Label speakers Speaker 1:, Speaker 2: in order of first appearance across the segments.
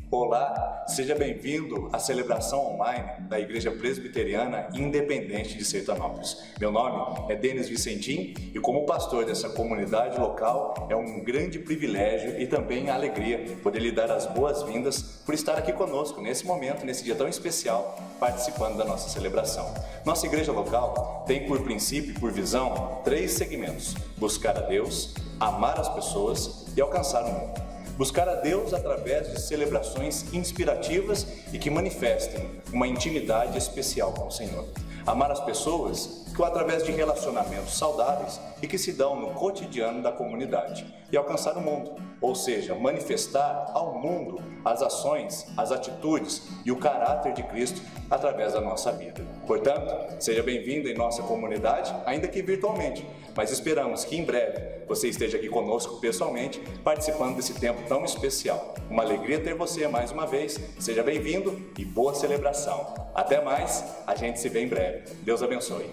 Speaker 1: Olá, seja bem-vindo à celebração online da Igreja Presbiteriana Independente de Sertanópolis. Meu nome é Denis Vicentim e como pastor dessa comunidade local é um grande privilégio e também alegria poder lhe dar as boas-vindas por estar aqui conosco nesse momento, nesse dia tão especial, participando da nossa celebração. Nossa igreja local tem por princípio e por visão 3 segmentos: buscar a Deus, amar as pessoas e alcançar o mundo. Buscar a Deus através de celebrações inspirativas e que manifestem uma intimidade especial com o Senhor. Amar as pessoas através de relacionamentos saudáveis e que se dão no cotidiano da comunidade. E alcançar o mundo, ou seja, manifestar ao mundo as ações, as atitudes e o caráter de Cristo através da nossa vida. Portanto, seja bem-vindo em nossa comunidade, ainda que virtualmente, mas esperamos que em breve você esteja aqui conosco pessoalmente, participando desse tempo tão especial. Uma alegria ter você mais uma vez, seja bem-vindo e boa celebração. Até mais, a gente se vê em breve. Deus abençoe.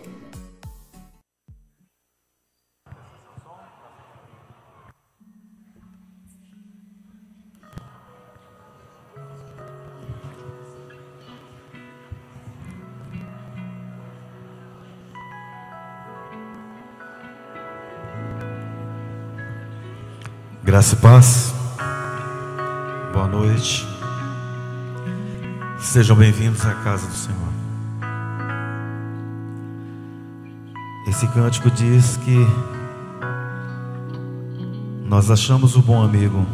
Speaker 2: Graça e paz, boa noite, sejam bem-vindos à casa do Senhor. Esse cântico diz que nós achamos o bom amigo,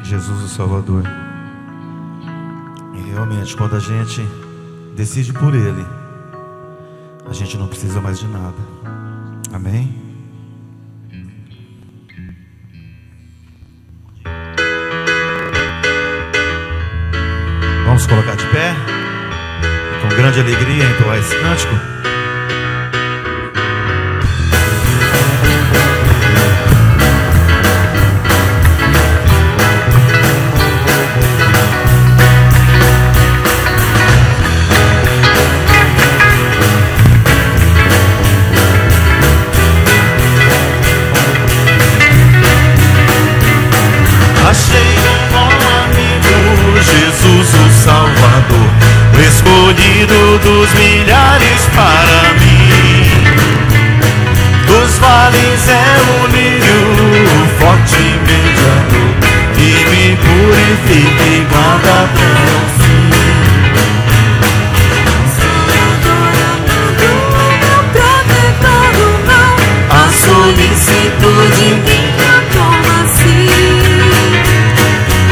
Speaker 2: Jesus o Salvador. E realmente, quando a gente decide por Ele, a gente não precisa mais de nada. Amém? Vamos colocar de pé, com grande alegria, entoar esse cântico.
Speaker 3: Escolhido dos milhares para mim, dos vales é o lírio, forte e mediador, que me purifica e guarda até o fim. Meu protetor do mal, a solicitude minha toma assim.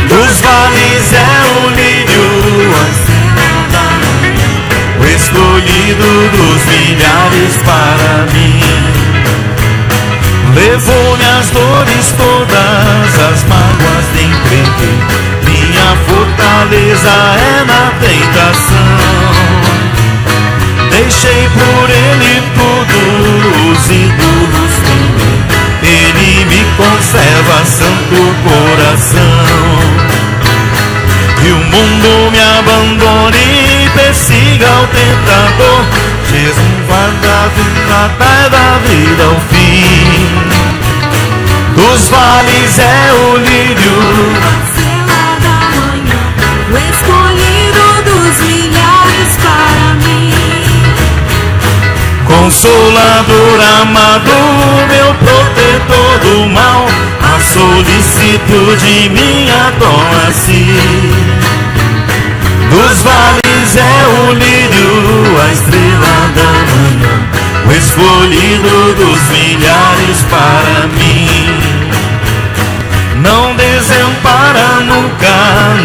Speaker 3: Dos vales é o lírio, escolhido dos milhares para mim. Levou-me as dores todas, as mágoas de enfrentei. Minha fortaleza é na tentação. Deixei por Ele tudo, os ídolos temer. Ele me conserva santo coração. E o mundo me abandone, persiga o tentador. Jesus guarda até da vida ao fim. Dos vales é o lírio, a estrela da manhã, o escolhido dos milhares para mim. Consolador amado, meu protetor do mal, a solicitude minha toma-se. Dos vales é o lírio, a estrela da manhã, o escolhido dos milhares para mim. Não desampara nunca,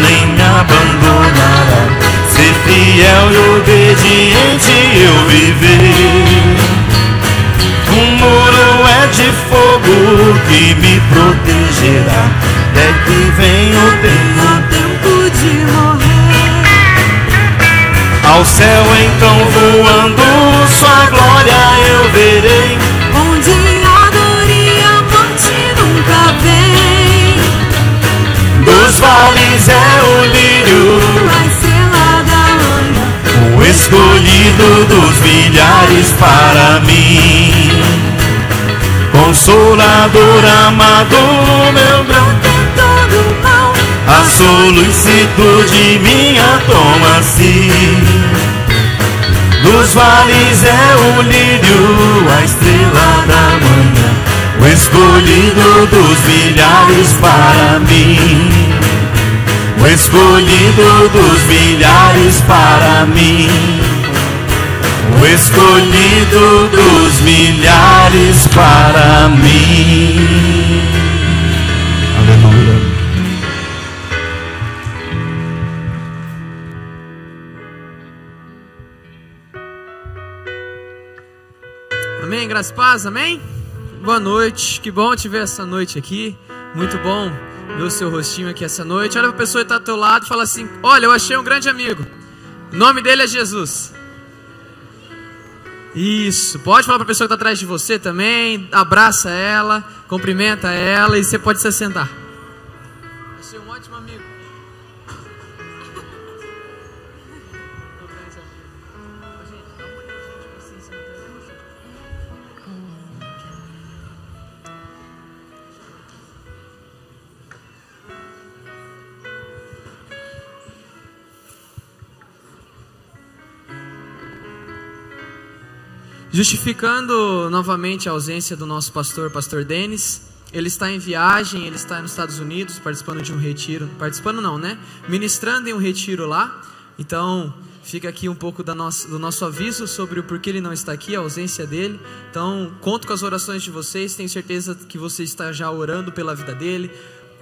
Speaker 3: nem me abandonará. Ser fiel e obediente eu viver. Um muro é de fogo que me protegerá. Até que venha o tempo de morrer. Ao céu então voando, sua glória eu verei. Onde a dor e a morte nunca vem. Dos vales é o lírio, a estrela da manhã, o escolhido dos milhares para mim. Consolador amado, meu protetor do mal, a solicitude minha toma-se. Dos vales é o lírio, a estrela da manhã, o escolhido dos milhares para mim. O escolhido dos milhares para mim. O escolhido dos milhares para mim.
Speaker 2: Aleluia.
Speaker 4: Amém, graças e paz, amém? Boa noite, que bom te ver essa noite aqui. Muito bom ver o seu rostinho aqui essa noite. Olha para a pessoa que está ao teu lado e fala assim: olha, eu achei um grande amigo, o nome dele é Jesus. Isso, pode falar para a pessoa que está atrás de você também. Abraça ela, cumprimenta ela e você pode se assentar. Achei um ótimo amigo. Justificando novamente a ausência do nosso pastor Denis, ele está em viagem, ele está nos Estados Unidos participando de um retiro, ministrando em um retiro lá. Então fica aqui um pouco do nosso aviso sobre o porquê ele não está aqui, a ausência dele. Então conto com as orações de vocês, tenho certeza que você está já orando pela vida dele,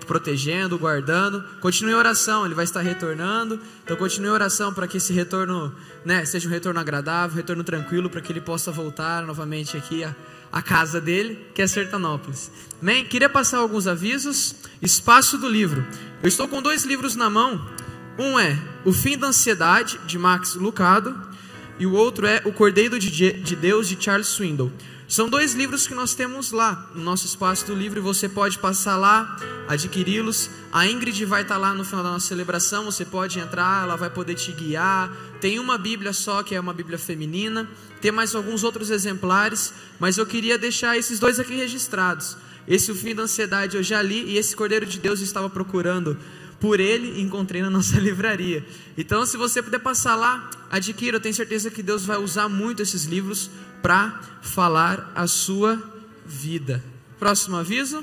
Speaker 4: protegendo, guardando. Continue em oração, ele vai estar retornando. Então continue em oração para que esse retorno, seja um retorno agradável, um retorno tranquilo, para que ele possa voltar novamente aqui à casa dele, que é Sertanópolis. Amém? Queria passar alguns avisos. Espaço do livro. Eu estou com 2 livros na mão. Um é O Fim da Ansiedade, de Max Lucado, e o outro é O Cordeiro de Deus, de Charles Swindoll. São 2 livros que nós temos lá no nosso espaço do livro e você pode passar lá, adquiri-los. A Ingrid vai estar lá no final da nossa celebração, você pode entrar, ela vai poder te guiar. Tem uma Bíblia só, que é uma Bíblia feminina, tem mais alguns outros exemplares, mas eu queria deixar esses 2 aqui registrados. Esse O Fim da Ansiedade eu já li e esse Cordeiro de Deus eu estava procurando por ele e encontrei na nossa livraria. Então se você puder passar lá, adquira, eu tenho certeza que Deus vai usar muito esses livros para falar a sua vida. Próximo aviso: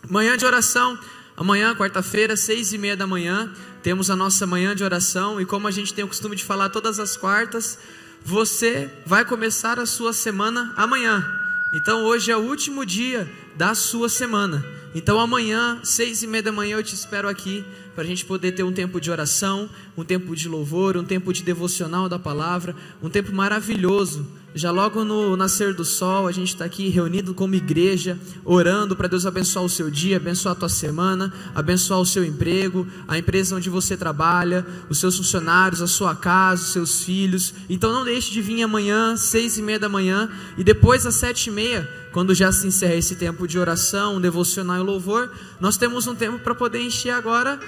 Speaker 4: manhã de oração. Amanhã, quarta-feira, 6:30 da manhã, temos a nossa manhã de oração. E como a gente tem o costume de falar todas as quartas, você vai começar a sua semana amanhã. Então hoje é o último dia da sua semana. Então amanhã, 6:30 da manhã, eu te espero aqui para a gente poder ter um tempo de oração, um tempo de louvor, um tempo de devocional da palavra, um tempo maravilhoso. Já logo no nascer do sol, a gente está aqui reunido como igreja, orando para Deus abençoar o seu dia, abençoar a tua semana, abençoar o seu emprego, a empresa onde você trabalha, os seus funcionários, a sua casa, os seus filhos. Então não deixe de vir amanhã, 6:30 da manhã, e depois às 7:30, quando já se encerra esse tempo de oração, devocional e louvor, nós temos um tempo para poder encher agora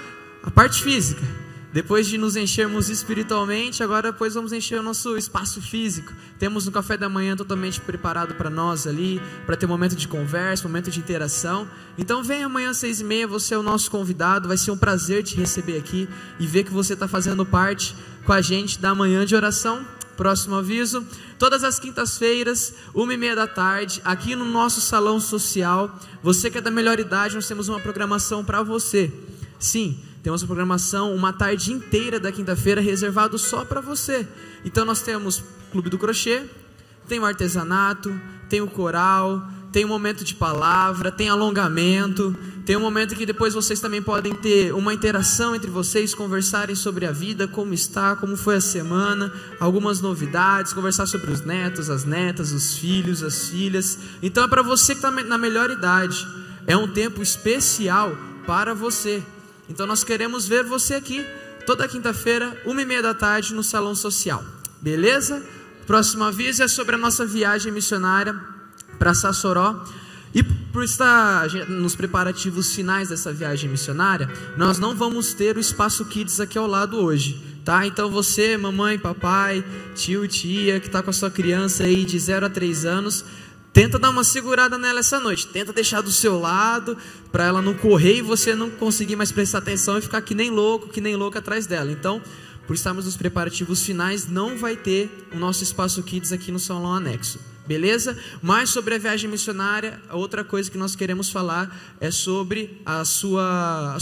Speaker 4: a parte física. Depois de nos enchermos espiritualmente, agora depois vamos encher o nosso espaço físico. Temos um café da manhã totalmente preparado para nós ali, para ter um momento de conversa, um momento de interação. Então vem amanhã às 6:30, você é o nosso convidado, vai ser um prazer te receber aqui e ver que você está fazendo parte com a gente da manhã de oração. Próximo aviso: todas as quintas-feiras, 1:30 da tarde, aqui no nosso salão social. Você que é da melhor idade, nós temos uma programação para você. Sim, temos uma programação, uma tarde inteira da quinta-feira reservado só para você. Então nós temos Clube do Crochê, tem o artesanato, tem o coral, tem um momento de palavra, tem alongamento, tem um momento que depois vocês também podem ter uma interação entre vocês, conversarem sobre a vida, como está, como foi a semana, algumas novidades, conversar sobre os netos, as netas, os filhos, as filhas. Então é para você que está na melhor idade, é um tempo especial para você. Então nós queremos ver você aqui toda quinta-feira, 1:30 da tarde, no salão social. Beleza? Próximo aviso é sobre a nossa viagem missionária para Sassoró. E por estar nos preparativos finais dessa viagem missionária, nós não vamos ter o Espaço Kids aqui ao lado hoje, tá? Então você, mamãe, papai, tio, tia, que está com a sua criança aí de 0 a 3 anos, tenta dar uma segurada nela essa noite. Tenta deixar do seu lado, para ela não correr e você não conseguir mais prestar atenção e ficar que nem louco atrás dela. Então, por estarmos nos preparativos finais, não vai ter o nosso espaço Kids aqui no salão anexo. Beleza? Mas sobre a viagem missionária, outra coisa que nós queremos falar é sobre a sua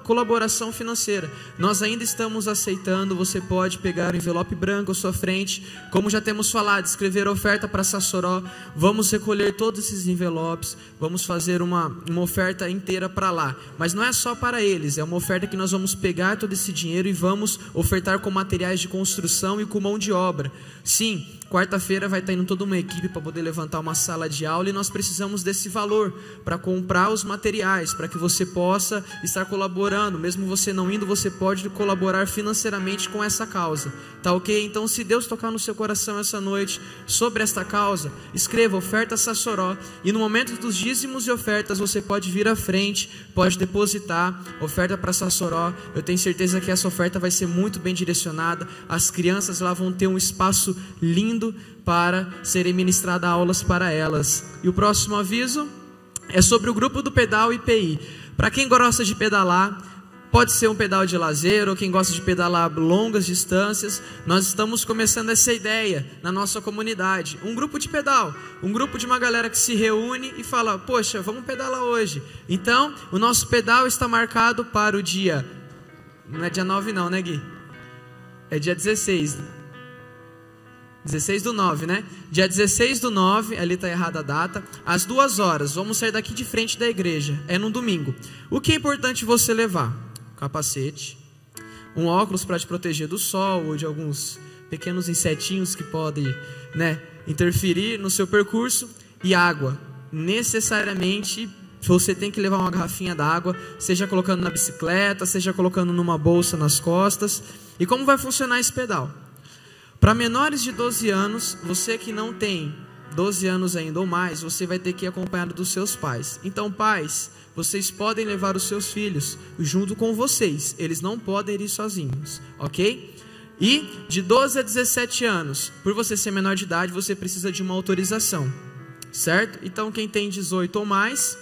Speaker 4: colaboração financeira. Nós ainda estamos aceitando, você pode pegar o envelope branco à sua frente, como já temos falado, escrever oferta para Sassoró, vamos recolher todos esses envelopes, vamos fazer uma oferta inteira para lá. Mas não é só para eles, é uma oferta que nós vamos pegar todo esse dinheiro e vamos ofertar com materiais de construção e com mão de obra. Sim, quarta-feira vai estar indo toda uma equipe para poder levantar uma sala de aula e nós precisamos desse valor para comprar os materiais, para que você possa estar colaborando. Mesmo você não indo, você pode colaborar financeiramente com essa causa, tá ok? Então, se Deus tocar no seu coração essa noite sobre esta causa, escreva oferta Sassoró, e no momento dos dízimos e ofertas você pode vir à frente, pode depositar oferta para Sassoró. Eu tenho certeza que essa oferta vai ser muito bem direcionada, as crianças lá vão ter um espaço lindo para serem ministradas aulas para elas. E o próximo aviso é sobre o grupo do pedal IPI. Para quem gosta de pedalar, pode ser um pedal de lazer, ou quem gosta de pedalar longas distâncias, nós estamos começando essa ideia na nossa comunidade. Um grupo de pedal, um grupo de uma galera que se reúne e fala, poxa, vamos pedalar hoje. Então, o nosso pedal está marcado para o dia, não é dia 9 não, né, Gui? É dia 16, 16/9, né? Dia 16/9, ali está errada a data, às 2 horas, vamos sair daqui de frente da igreja, é no domingo. O que é importante você levar? Capacete, um óculos para te proteger do sol ou de alguns pequenos insetinhos que podem, né, interferir no seu percurso, e água. Necessariamente você tem que levar uma garrafinha d'água, seja colocando na bicicleta, seja colocando numa bolsa nas costas. E como vai funcionar esse pedal? Para menores de 12 anos, você que não tem 12 anos ainda ou mais, você vai ter que ir acompanhado dos seus pais. Então, pais, vocês podem levar os seus filhos junto com vocês, eles não podem ir sozinhos, ok? E de 12 a 17 anos, por você ser menor de idade, você precisa de uma autorização, certo? Então, quem tem 18 ou mais,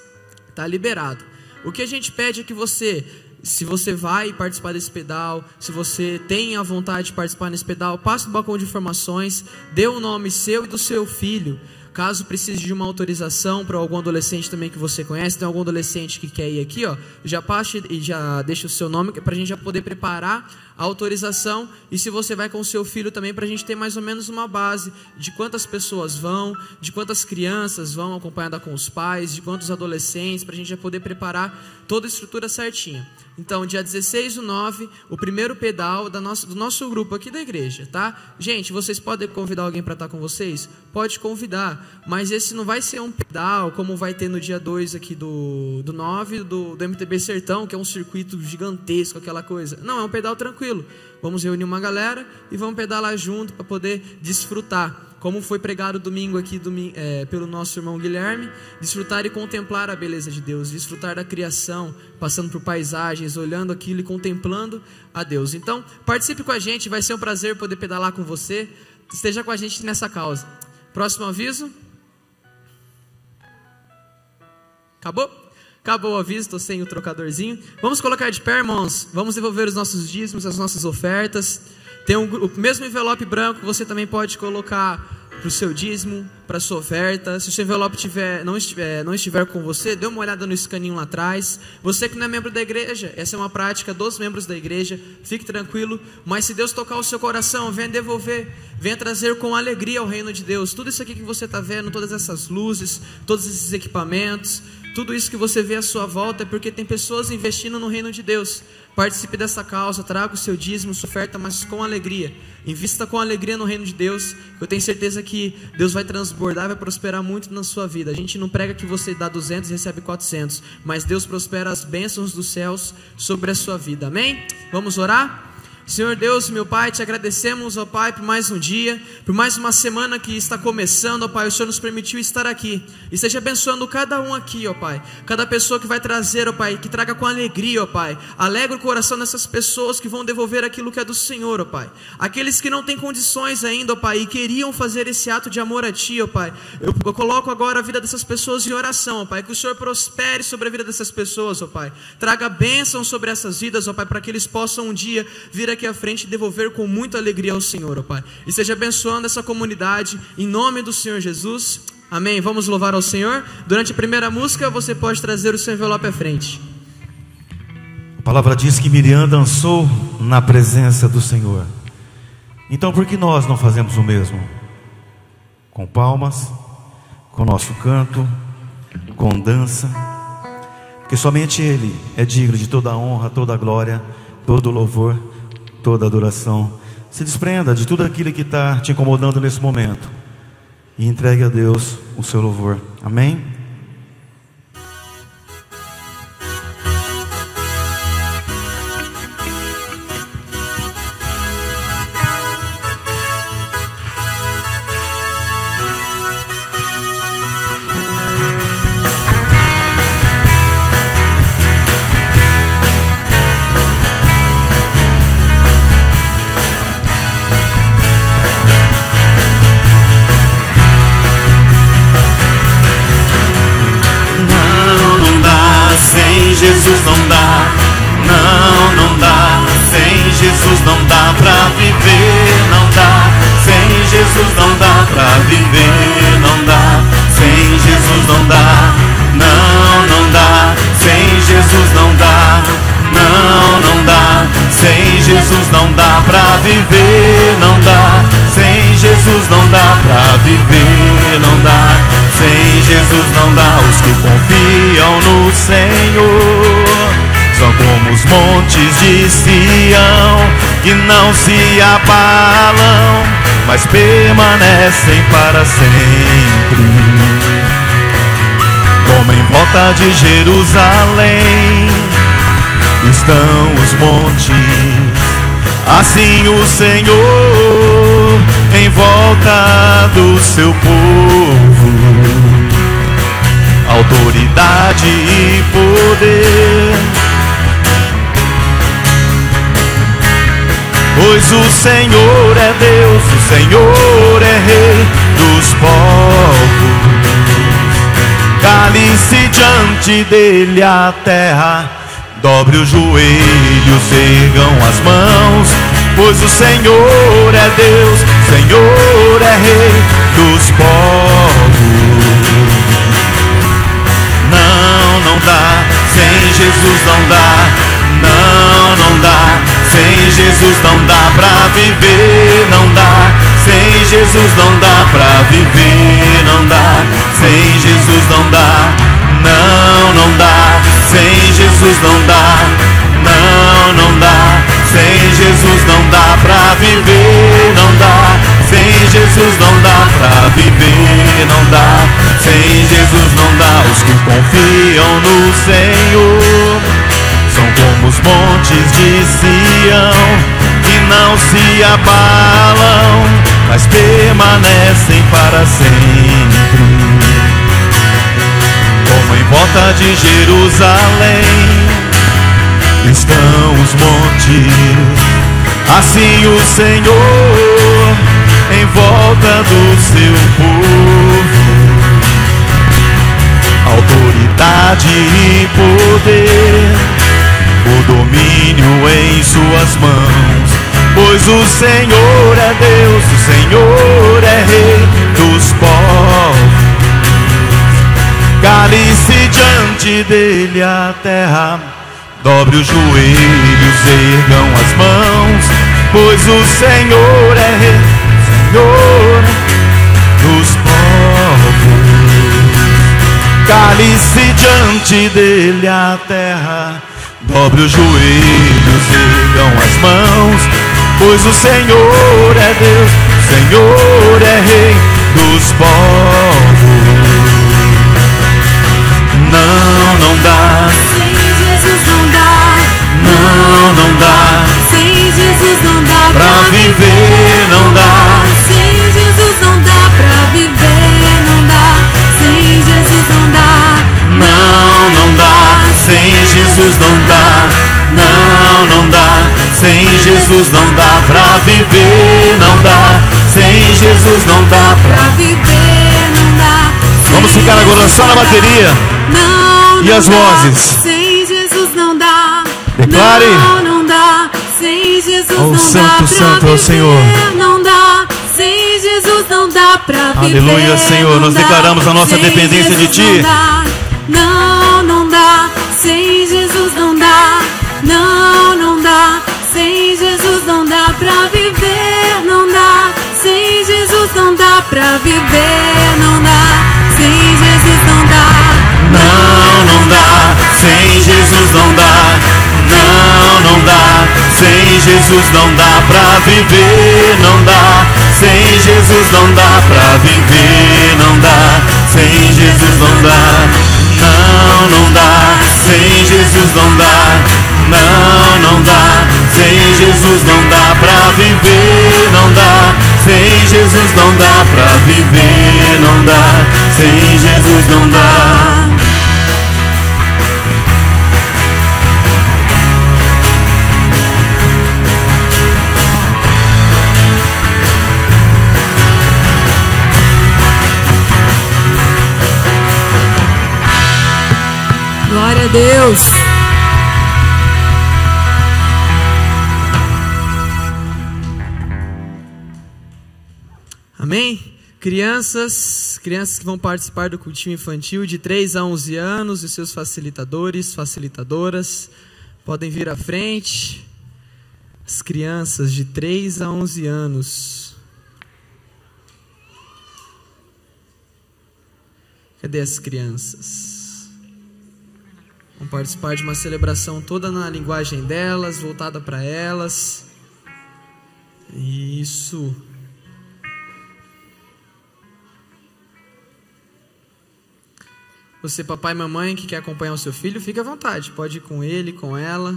Speaker 4: está liberado. O que a gente pede é que você, se você vai participar desse pedal, se você tem a vontade de participar nesse pedal, passe no balcão de informações, dê o nome seu e do seu filho. Caso precise de uma autorização para algum adolescente também que você conhece, tem algum adolescente que quer ir aqui, ó, já passe e já deixa o seu nome para a gente já poder preparar a autorização. E se você vai com o seu filho também, para a gente ter mais ou menos uma base de quantas pessoas vão, de quantas crianças vão acompanhada com os pais, de quantos adolescentes, para a gente já poder preparar toda a estrutura certinha. Então, dia 16/9, o primeiro pedal do nosso grupo aqui da igreja, tá? Gente, vocês podem convidar alguém para estar com vocês? Pode convidar, mas esse não vai ser um pedal como vai ter no dia 2 aqui do 9, do MTB Sertão, que é um circuito gigantesco, aquela coisa. Não, é um pedal tranquilo. Vamos reunir uma galera e vamos pedalar junto para poder desfrutar. Como foi pregado domingo aqui pelo nosso irmão Guilherme, desfrutar e contemplar a beleza de Deus, desfrutar da criação, passando por paisagens, olhando aquilo e contemplando a Deus. Então, participe com a gente, vai ser um prazer poder pedalar com você, esteja com a gente nessa causa. Próximo aviso. Acabou? Acabou o aviso, estou sem o trocadorzinho. Vamos colocar de pé, irmãos, vamos devolver os nossos dízimos, as nossas ofertas. Tem o mesmo envelope branco, você também pode colocar para o seu dízimo, para a sua oferta. Se o seu envelope não estiver com você, dê uma olhada no escaninho lá atrás. Você que não é membro da igreja, essa é uma prática dos membros da igreja, fique tranquilo. Mas se Deus tocar o seu coração, venha devolver, venha trazer com alegria ao reino de Deus. Tudo isso aqui que você está vendo, todas essas luzes, todos esses equipamentos, tudo isso que você vê à sua volta é porque tem pessoas investindo no reino de Deus. Participe dessa causa, traga o seu dízimo, sua oferta, mas com alegria. Invista com alegria no reino de Deus. Eu tenho certeza que Deus vai transbordar, vai prosperar muito na sua vida. A gente não prega que você dá 200 e recebe 400, mas Deus prospera as bênçãos dos céus sobre a sua vida. Amém? Vamos orar? Senhor Deus, meu Pai, te agradecemos, ó Pai, por mais um dia, por mais uma semana que está começando, ó Pai. O Senhor nos permitiu estar aqui. Esteja abençoando cada um aqui, ó Pai. Cada pessoa que vai trazer, ó Pai, que traga com alegria, ó Pai. Alegra o coração dessas pessoas que vão devolver aquilo que é do Senhor, ó Pai. Aqueles que não têm condições ainda, ó Pai, e queriam fazer esse ato de amor a Ti, ó Pai. Eu coloco agora a vida dessas pessoas em oração, ó Pai. Que o Senhor prospere sobre a vida dessas pessoas, ó Pai. Traga bênção sobre essas vidas, ó Pai, para que eles possam um dia vir aqui à frente e devolver com muita alegria ao Senhor, ó Pai. E esteja abençoando essa comunidade, em nome do Senhor Jesus, amém. Vamos louvar ao Senhor. Durante a primeira música, você pode trazer o seu envelope à frente.
Speaker 2: A palavra diz que Miriam dançou na presença do Senhor. Então por que nós não fazemos o mesmo? Com palmas, com nosso canto, com dança, porque somente Ele é digno de toda a honra, toda a glória, todo o louvor, toda a adoração. Se desprenda de tudo aquilo que está te incomodando nesse momento e entregue a Deus o seu louvor. Amém?
Speaker 3: Jesus não dá, não dá. Sem Jesus não dá pra viver, não dá. Sem Jesus não dá pra viver, não dá. Sem Jesus não dá, não dá. Sem Jesus não dá, não dá. Sem Jesus não dá pra viver, não dá. Sem Jesus não dá pra viver, não dá. Sem Jesus não dá. Os que confiam no Senhor são como os montes de Sião, que não se abalam, mas permanecem para sempre. Como em volta de Jerusalém estão os montes, assim o Senhor em volta do seu povo. Autoridade e poder, pois o Senhor é Deus, o Senhor é Rei dos povos. Cale-se diante dele a terra, dobre os joelhos, ergam as mãos, pois o Senhor é Deus, o Senhor é Rei dos povos. Não dá, sem Jesus não dá, não dá. Sem Jesus não dá pra viver, não dá. Sem Jesus não dá pra viver, não dá. Sem Jesus não dá, não dá. Sem Jesus não dá, não dá. Sem Jesus não dá pra viver, não dá. Sem Jesus não dá pra viver, não dá. Sem Jesus não dá. Os que confiam no Senhor são como os montes de Sião, que não se abalam, mas permanecem para sempre. Como em volta de Jerusalém estão os montes, assim o Senhor em volta do seu povo. Autoridade e poder, o domínio em suas mãos, pois o Senhor é Deus, o Senhor é Rei dos povos. Cale-se diante dele a terra, dobre os joelhos, ergam as mãos, pois o Senhor é Rei, o Senhor dos povos. Cale-se diante dele a terra, dobre os joelhos, ergam as mãos, pois o Senhor é Deus, o Senhor é Rei dos povos. Não dá.
Speaker 5: Sem Jesus não dá.
Speaker 3: Não dá.
Speaker 5: Sem Jesus
Speaker 3: Jesus não dá, não dá. Sem Jesus não dá pra viver, não dá. Sem Jesus não dá pra
Speaker 5: viver, não dá.
Speaker 2: Vamos ficar agora só na bateria e as vozes.
Speaker 5: Sem Jesus não dá.
Speaker 2: Declare.
Speaker 5: Não dá. Sem Jesus não dá.
Speaker 2: Santo, Santo é o Senhor.
Speaker 5: Não dá. Sem Jesus não dá pra viver.
Speaker 2: Aleluia, Senhor. Nós declaramos a nossa dependência de Ti.
Speaker 5: Não dá. Sem Jesus não dá. Não dá. Sem Jesus não dá pra viver. Não dá. Sem Jesus não dá pra viver. Não dá. Sem Jesus não dá.
Speaker 3: Não dá. Sem Jesus não dá. Não dá. Sem Jesus não dá pra viver. Não dá. Sem Jesus não dá pra viver. Não dá. Sem Jesus não dá. Não dá. Sem Jesus não dá. Não dá. Sem Jesus não dá pra viver. Não dá. Sem Jesus não dá pra viver. Não dá. Sem Jesus não dá.
Speaker 5: Glória a Deus.
Speaker 4: Amém? Crianças que vão participar do cultinho infantil de 3 a 11 anos e seus facilitadores, facilitadoras, podem vir à frente. As crianças de 3 a 11 anos. Cadê as crianças? Vão participar de uma celebração toda na linguagem delas, voltada para elas. Isso. Você, papai e mamãe, que quer acompanhar o seu filho, fique à vontade. Pode ir com ele, com ela.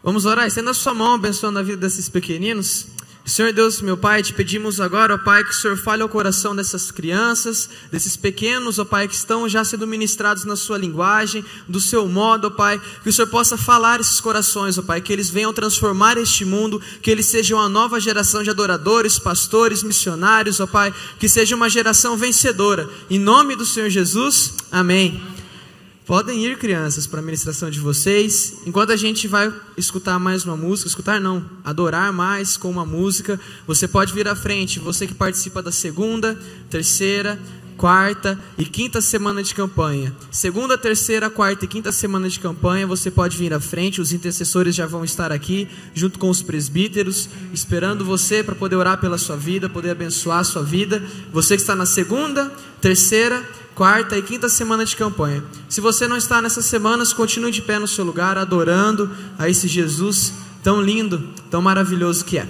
Speaker 4: Vamos orar. Estenda a sua mão, abençoando a vida desses pequeninos. Senhor Deus, meu Pai, te pedimos agora, ó Pai, que o Senhor fale ao coração dessas crianças, desses pequenos, ó Pai, que estão já sendo ministrados na sua linguagem, do seu modo, ó Pai, que o Senhor possa falar esses corações, ó Pai, que eles venham transformar este mundo, que eles sejam uma nova geração de adoradores, pastores, missionários, ó Pai, que seja uma geração vencedora. Em nome do Senhor Jesus, amém. Podem ir, crianças, para a ministração de vocês. Enquanto a gente vai escutar mais uma música, adorar mais com uma música, você pode vir à frente. Você que participa da segunda, terceira, quarta e quinta semana de campanha. Segunda, terceira, quarta e quinta semana de campanha, você pode vir à frente. Os intercessores já vão estar aqui, junto com os presbíteros, esperando você para poder orar pela sua vida, poder abençoar a sua vida. Você que está na segunda, terceira, quarta e quinta semana de campanha. Se você não está nessas semanas, continue de pé no seu lugar, adorando a esse Jesus tão lindo, tão maravilhoso que é.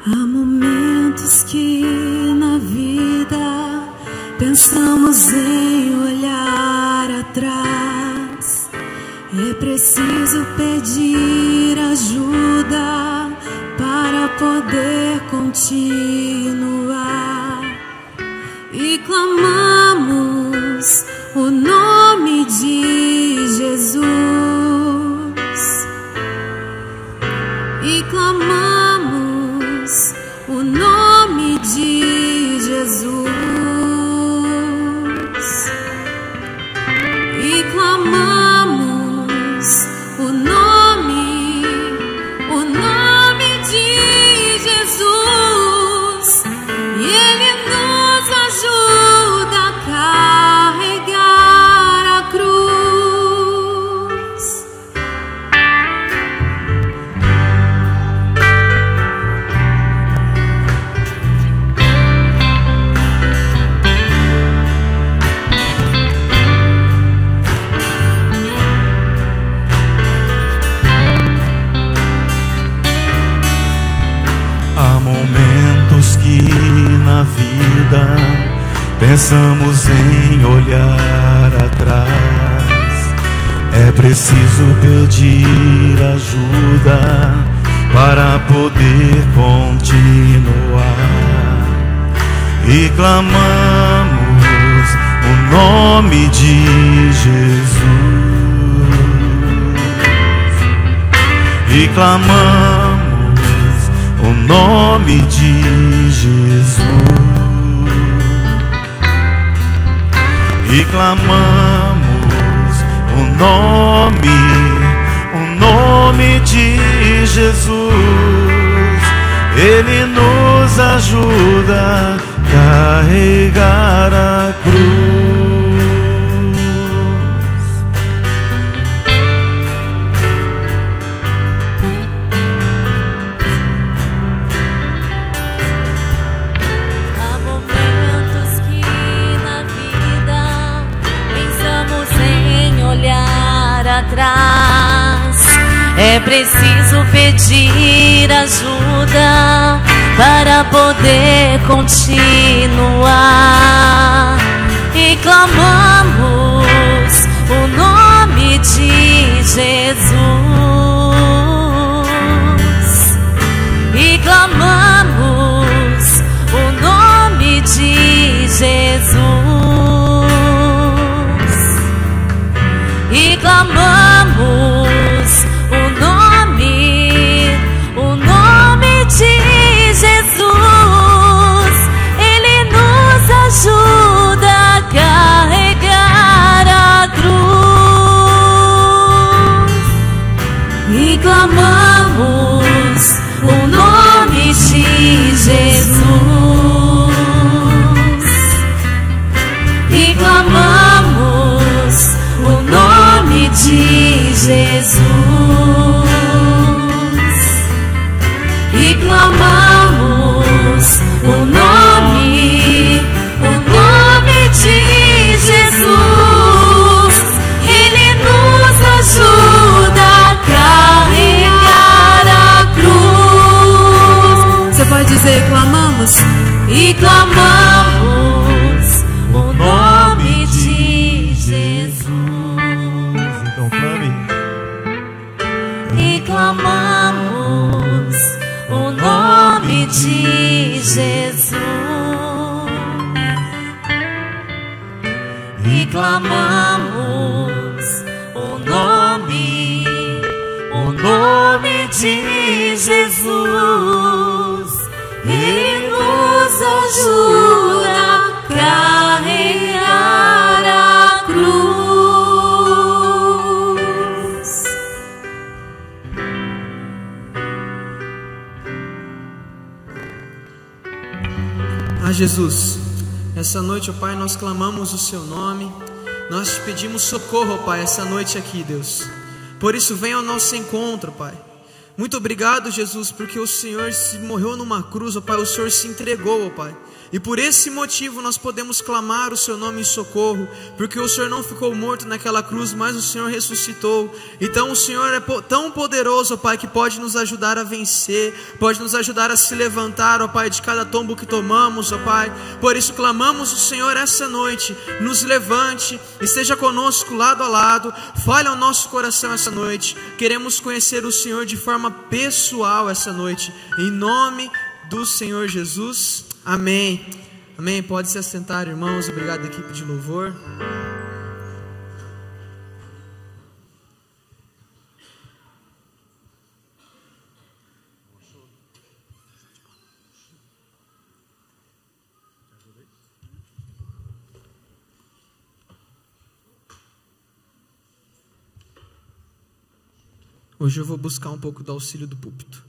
Speaker 5: Há momentos que na vida pensamos em olhar atrás. É preciso pedir ajuda para poder continuar. E clamamos o nome de Jesus. E clamamos o nome de Jesus. E clamamos o nome de Jesus. E Ele nos ajuda a carregar a cruz.
Speaker 2: na vida, pensamos em olhar atrás. É preciso pedir ajuda para poder continuar. E clamamos o nome de Jesus. E clamamos o nome de Jesus. E clamamos o nome de Jesus. Ele nos ajuda a carregar a cruz.
Speaker 5: Há momentos que na vida pensamos em olhar atrás. É preciso pedir ajuda para poder continuar. E clamamos o nome de Jesus. E clamamos o nome de Jesus. E clamamos o nome de Jesus. Ele nos ajuda a carregar a cruz. E clamamos o nome de Jesus. E clamamos o nome de Jesus. E clamamos o nome de Jesus. Ele nos ajuda a carregar a cruz. Você pode dizer clamamos? E clamamos o nome de Jesus.
Speaker 2: Então clame.
Speaker 5: E clamamos o nome de Jesus. E clamamos o nome de Jesus. Ele nos ajuda a carregar a cruz.
Speaker 4: Ah, Jesus, essa noite, ó Pai, nós clamamos o Seu nome. Nós te pedimos socorro, ó Pai, essa noite aqui, Deus. Por isso, venha ao nosso encontro, Pai. Muito obrigado, Jesus, porque o Senhor se morreu numa cruz, ó Pai, o Senhor se entregou, ó Pai. E por esse motivo nós podemos clamar o Seu nome em socorro, porque o Senhor não ficou morto naquela cruz, mas o Senhor ressuscitou. Então o Senhor é tão poderoso, ó Pai, que pode nos ajudar a vencer, pode nos ajudar a se levantar, ó Pai, de cada tombo que tomamos, ó Pai. Por isso clamamos o Senhor essa noite, nos levante, esteja conosco lado a lado, fale ao nosso coração essa noite. Queremos conhecer o Senhor de forma pessoal essa noite, em nome do Senhor Jesus. Amém. Amém. Pode se assentar, irmãos. Obrigado, equipe de louvor. Hoje eu vou buscar um pouco do auxílio do púlpito.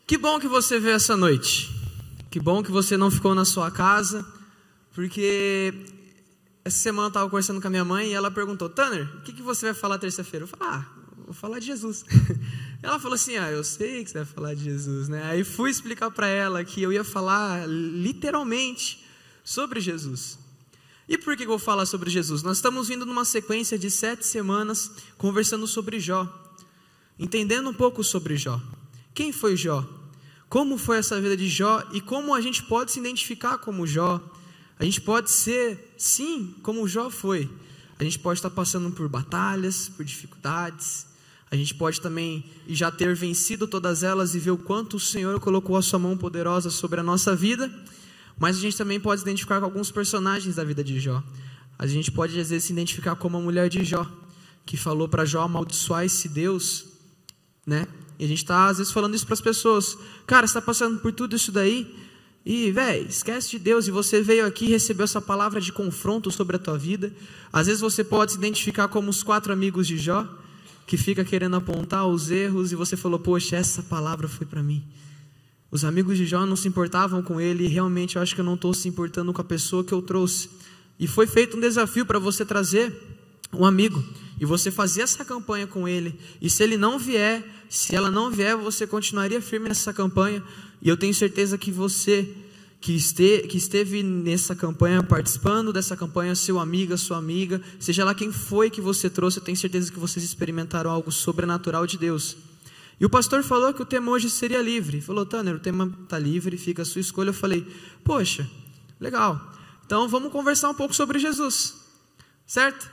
Speaker 4: Que bom que você veio essa noite. Que bom que você não ficou na sua casa, porque essa semana eu estava conversando com a minha mãe e ela perguntou: Tanner, o que você vai falar terça-feira? Eu falei: vou falar de Jesus. Ela falou assim: eu sei que você vai falar de Jesus, né? Aí fui explicar para ela que eu ia falar literalmente sobre Jesus. E por que eu vou falar sobre Jesus? Nós estamos vindo numa sequência de 7 semanas conversando sobre Jó, entendendo um pouco sobre Jó. Quem foi Jó? como foi essa vida de Jó e como a gente pode se identificar como Jó. A gente pode ser, sim, como Jó foi. A gente pode estar passando por batalhas, por dificuldades. A gente pode também já ter vencido todas elas e ver o quanto o Senhor colocou a sua mão poderosa sobre a nossa vida. Mas a gente também pode se identificar com alguns personagens da vida de Jó. A gente pode, às vezes, se identificar como a mulher de Jó, que falou para Jó: amaldiçoar esse Deus, né? E a gente está, às vezes, falando isso para as pessoas. Cara, você está passando por tudo isso daí e, velho, esquece de Deus. E você veio aqui e recebeu essa palavra de confronto sobre a tua vida. Às vezes você pode se identificar como os 4 amigos de Jó, que fica querendo apontar os erros, e você falou: poxa, essa palavra foi para mim. Os amigos de Jó não se importavam com ele, e realmente eu acho que eu não estou se importando com a pessoa que eu trouxe. E foi feito um desafio para você trazer um amigo, e você fazer essa campanha com ele, e se ele não vier, se ela não vier, você continuaria firme nessa campanha. E eu tenho certeza que você que esteve nessa campanha, participando dessa campanha, seu amigo, sua amiga, seja lá quem foi que você trouxe, eu tenho certeza que vocês experimentaram algo sobrenatural de Deus. E o pastor falou que o tema hoje seria livre. Falou: Tanner, o tema está livre, fica a sua escolha. Eu falei: poxa, legal. Então vamos conversar um pouco sobre Jesus, certo?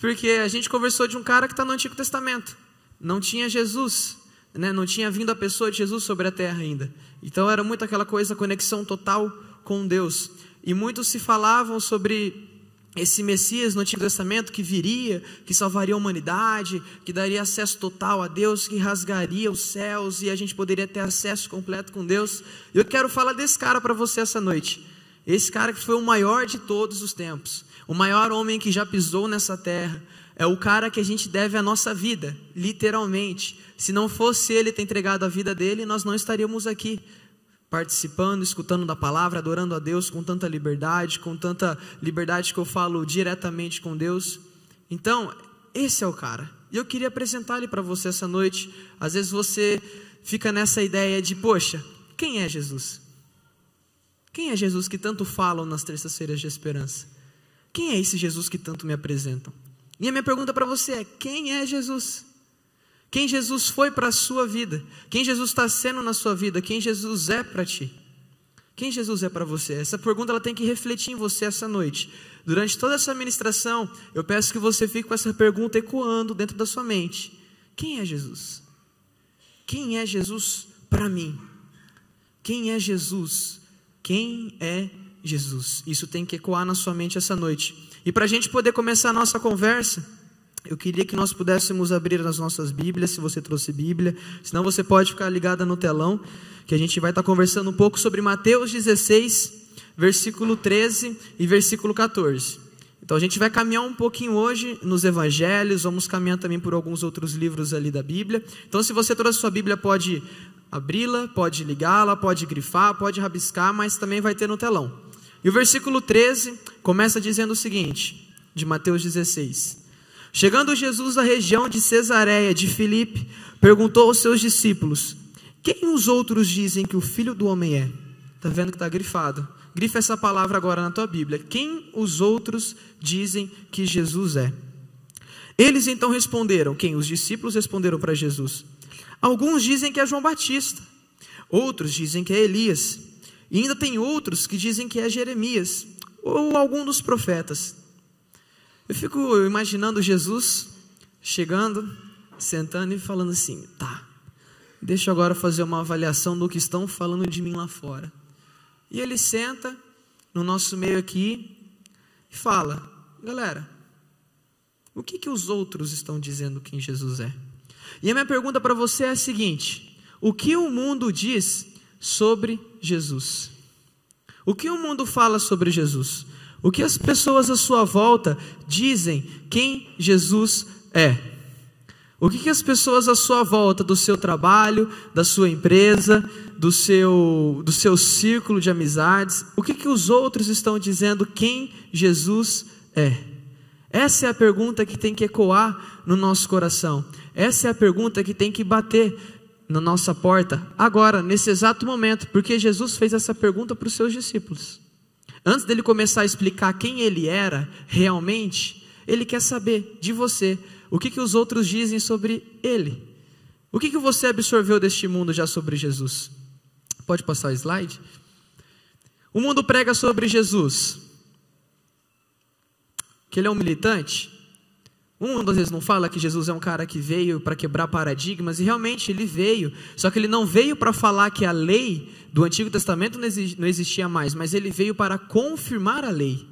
Speaker 4: Porque a gente conversou de um cara que está no Antigo Testamento. Não tinha Jesus, né? Não tinha vindo a pessoa de Jesus sobre a terra ainda. Então era muito aquela coisa, conexão total com Deus. E muitos se falavam sobre esse Messias no Antigo Testamento que viria, que salvaria a humanidade, que daria acesso total a Deus, que rasgaria os céus e a gente poderia ter acesso completo com Deus. Eu quero falar desse cara para você essa noite. Esse cara que foi o maior de todos os tempos, o maior homem que já pisou nessa terra. É o cara que a gente deve a nossa vida, literalmente. Se não fosse ele ter entregado a vida dele, nós não estaríamos aqui participando, escutando da palavra, adorando a Deus com tanta liberdade que eu falo diretamente com Deus. Então, esse é o cara. E eu queria apresentar ele para você essa noite. Às vezes você fica nessa ideia de: poxa, quem é Jesus? Quem é Jesus que tanto falam nas terças-feiras de esperança? Quem é esse Jesus que tanto me apresentam? E a minha pergunta para você é: quem é Jesus? Quem Jesus foi para a sua vida? Quem Jesus está sendo na sua vida? Quem Jesus é para ti? Quem Jesus é para você? Essa pergunta ela tem que refletir em você essa noite. Durante toda essa ministração, eu peço que você fique com essa pergunta ecoando dentro da sua mente. Quem é Jesus? Quem é Jesus para mim? Quem é Jesus? Quem é Jesus? Isso tem que ecoar na sua mente essa noite. E para a gente poder começar a nossa conversa, eu queria que nós pudéssemos abrir as nossas Bíblias, se você trouxe Bíblia. Senão você pode ficar ligada no telão, que a gente vai estar conversando um pouco sobre Mateus 16, versículo 13 e versículo 14. Então a gente vai caminhar um pouquinho hoje nos Evangelhos, vamos caminhar também por alguns outros livros ali da Bíblia. Então se você trouxe sua Bíblia, pode abri-la, pode ligá-la, pode grifar, pode rabiscar, mas também vai ter no telão. E o versículo 13 começa dizendo o seguinte, de Mateus 16. Chegando Jesus à região de Cesareia de Filipe, perguntou aos seus discípulos: quem os outros dizem que o Filho do Homem é? Está vendo que está grifado? Grifa essa palavra agora na tua Bíblia. Quem os outros dizem que Jesus é? Eles então responderam, quem? Os discípulos responderam para Jesus: alguns dizem que é João Batista, outros dizem que é Elias, e ainda tem outros que dizem que é Jeremias, ou algum dos profetas. Eu fico imaginando Jesus chegando, sentando e falando assim: tá, deixa eu agora fazer uma avaliação do que estão falando de mim lá fora. E ele senta no nosso meio aqui e fala: galera, o que os outros estão dizendo quem Jesus é? E a minha pergunta para você é a seguinte: o que o mundo diz sobre Jesus? O que o mundo fala sobre Jesus? O que as pessoas à sua volta dizem quem Jesus é? O que as pessoas à sua volta, do seu trabalho, da sua empresa, do seu círculo de amizades, o que os outros estão dizendo quem Jesus é? Essa é a pergunta que tem que ecoar no nosso coração. Essa é a pergunta que tem que bater na nossa porta agora, nesse exato momento, porque Jesus fez essa pergunta para os seus discípulos. Antes dele começar a explicar quem ele era realmente, ele quer saber de você o que os outros dizem sobre ele. O que você absorveu deste mundo já sobre Jesus? Pode passar o slide? O mundo prega sobre Jesus, que ele é um militante. O mundo às vezes não fala que Jesus é um cara que veio para quebrar paradigmas, e realmente ele veio, só que ele não veio para falar que a lei do Antigo Testamento não existia mais, mas ele veio para confirmar a lei.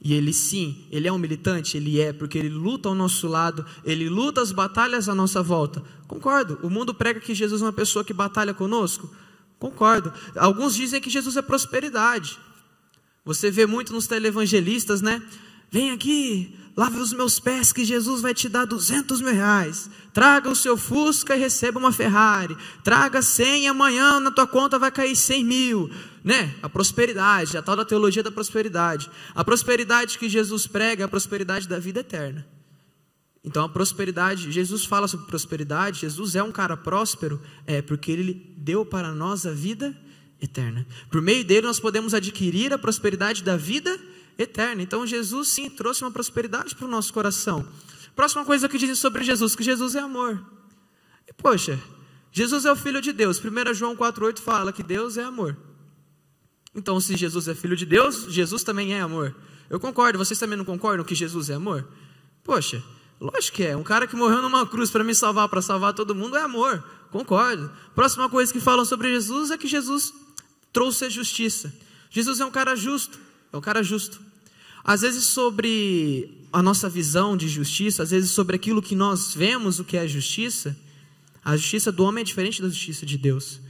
Speaker 4: E ele sim, ele é um militante, ele é, porque ele luta ao nosso lado, ele luta as batalhas à nossa volta. Concordo, o mundo prega que Jesus é uma pessoa que batalha conosco. Concordo, alguns dizem que Jesus é prosperidade. Você vê muito nos televangelistas, né? Vem aqui, lave os meus pés que Jesus vai te dar 200 mil reais. Traga o seu Fusca e receba uma Ferrari. Traga 100 e amanhã na tua conta vai cair 100 mil. Né? A prosperidade, a tal da teologia da prosperidade. A prosperidade que Jesus prega é a prosperidade da vida eterna. Então a prosperidade, Jesus fala sobre prosperidade, Jesus é um cara próspero, porque ele deu para nós a vida eterna. Por meio dele nós podemos adquirir a prosperidade da vida eterna. Então Jesus sim trouxe uma prosperidade para o nosso coração. Próxima coisa que dizem sobre Jesus, que Jesus é amor. E poxa, Jesus é o Filho de Deus. 1 João 4,8 fala que Deus é amor. Então se Jesus é Filho de Deus, Jesus também é amor. Eu concordo, vocês também não concordam que Jesus é amor? Poxa, lógico que é. Um cara que morreu numa cruz para me salvar, para salvar todo mundo é amor. Concordo. Próxima coisa que falam sobre Jesus é que Jesus trouxe a justiça. Jesus é um cara justo. É um cara justo. Às vezes sobre a nossa visão de justiça, às vezes sobre aquilo que nós vemos o que é a justiça do homem é diferente da justiça de Deus.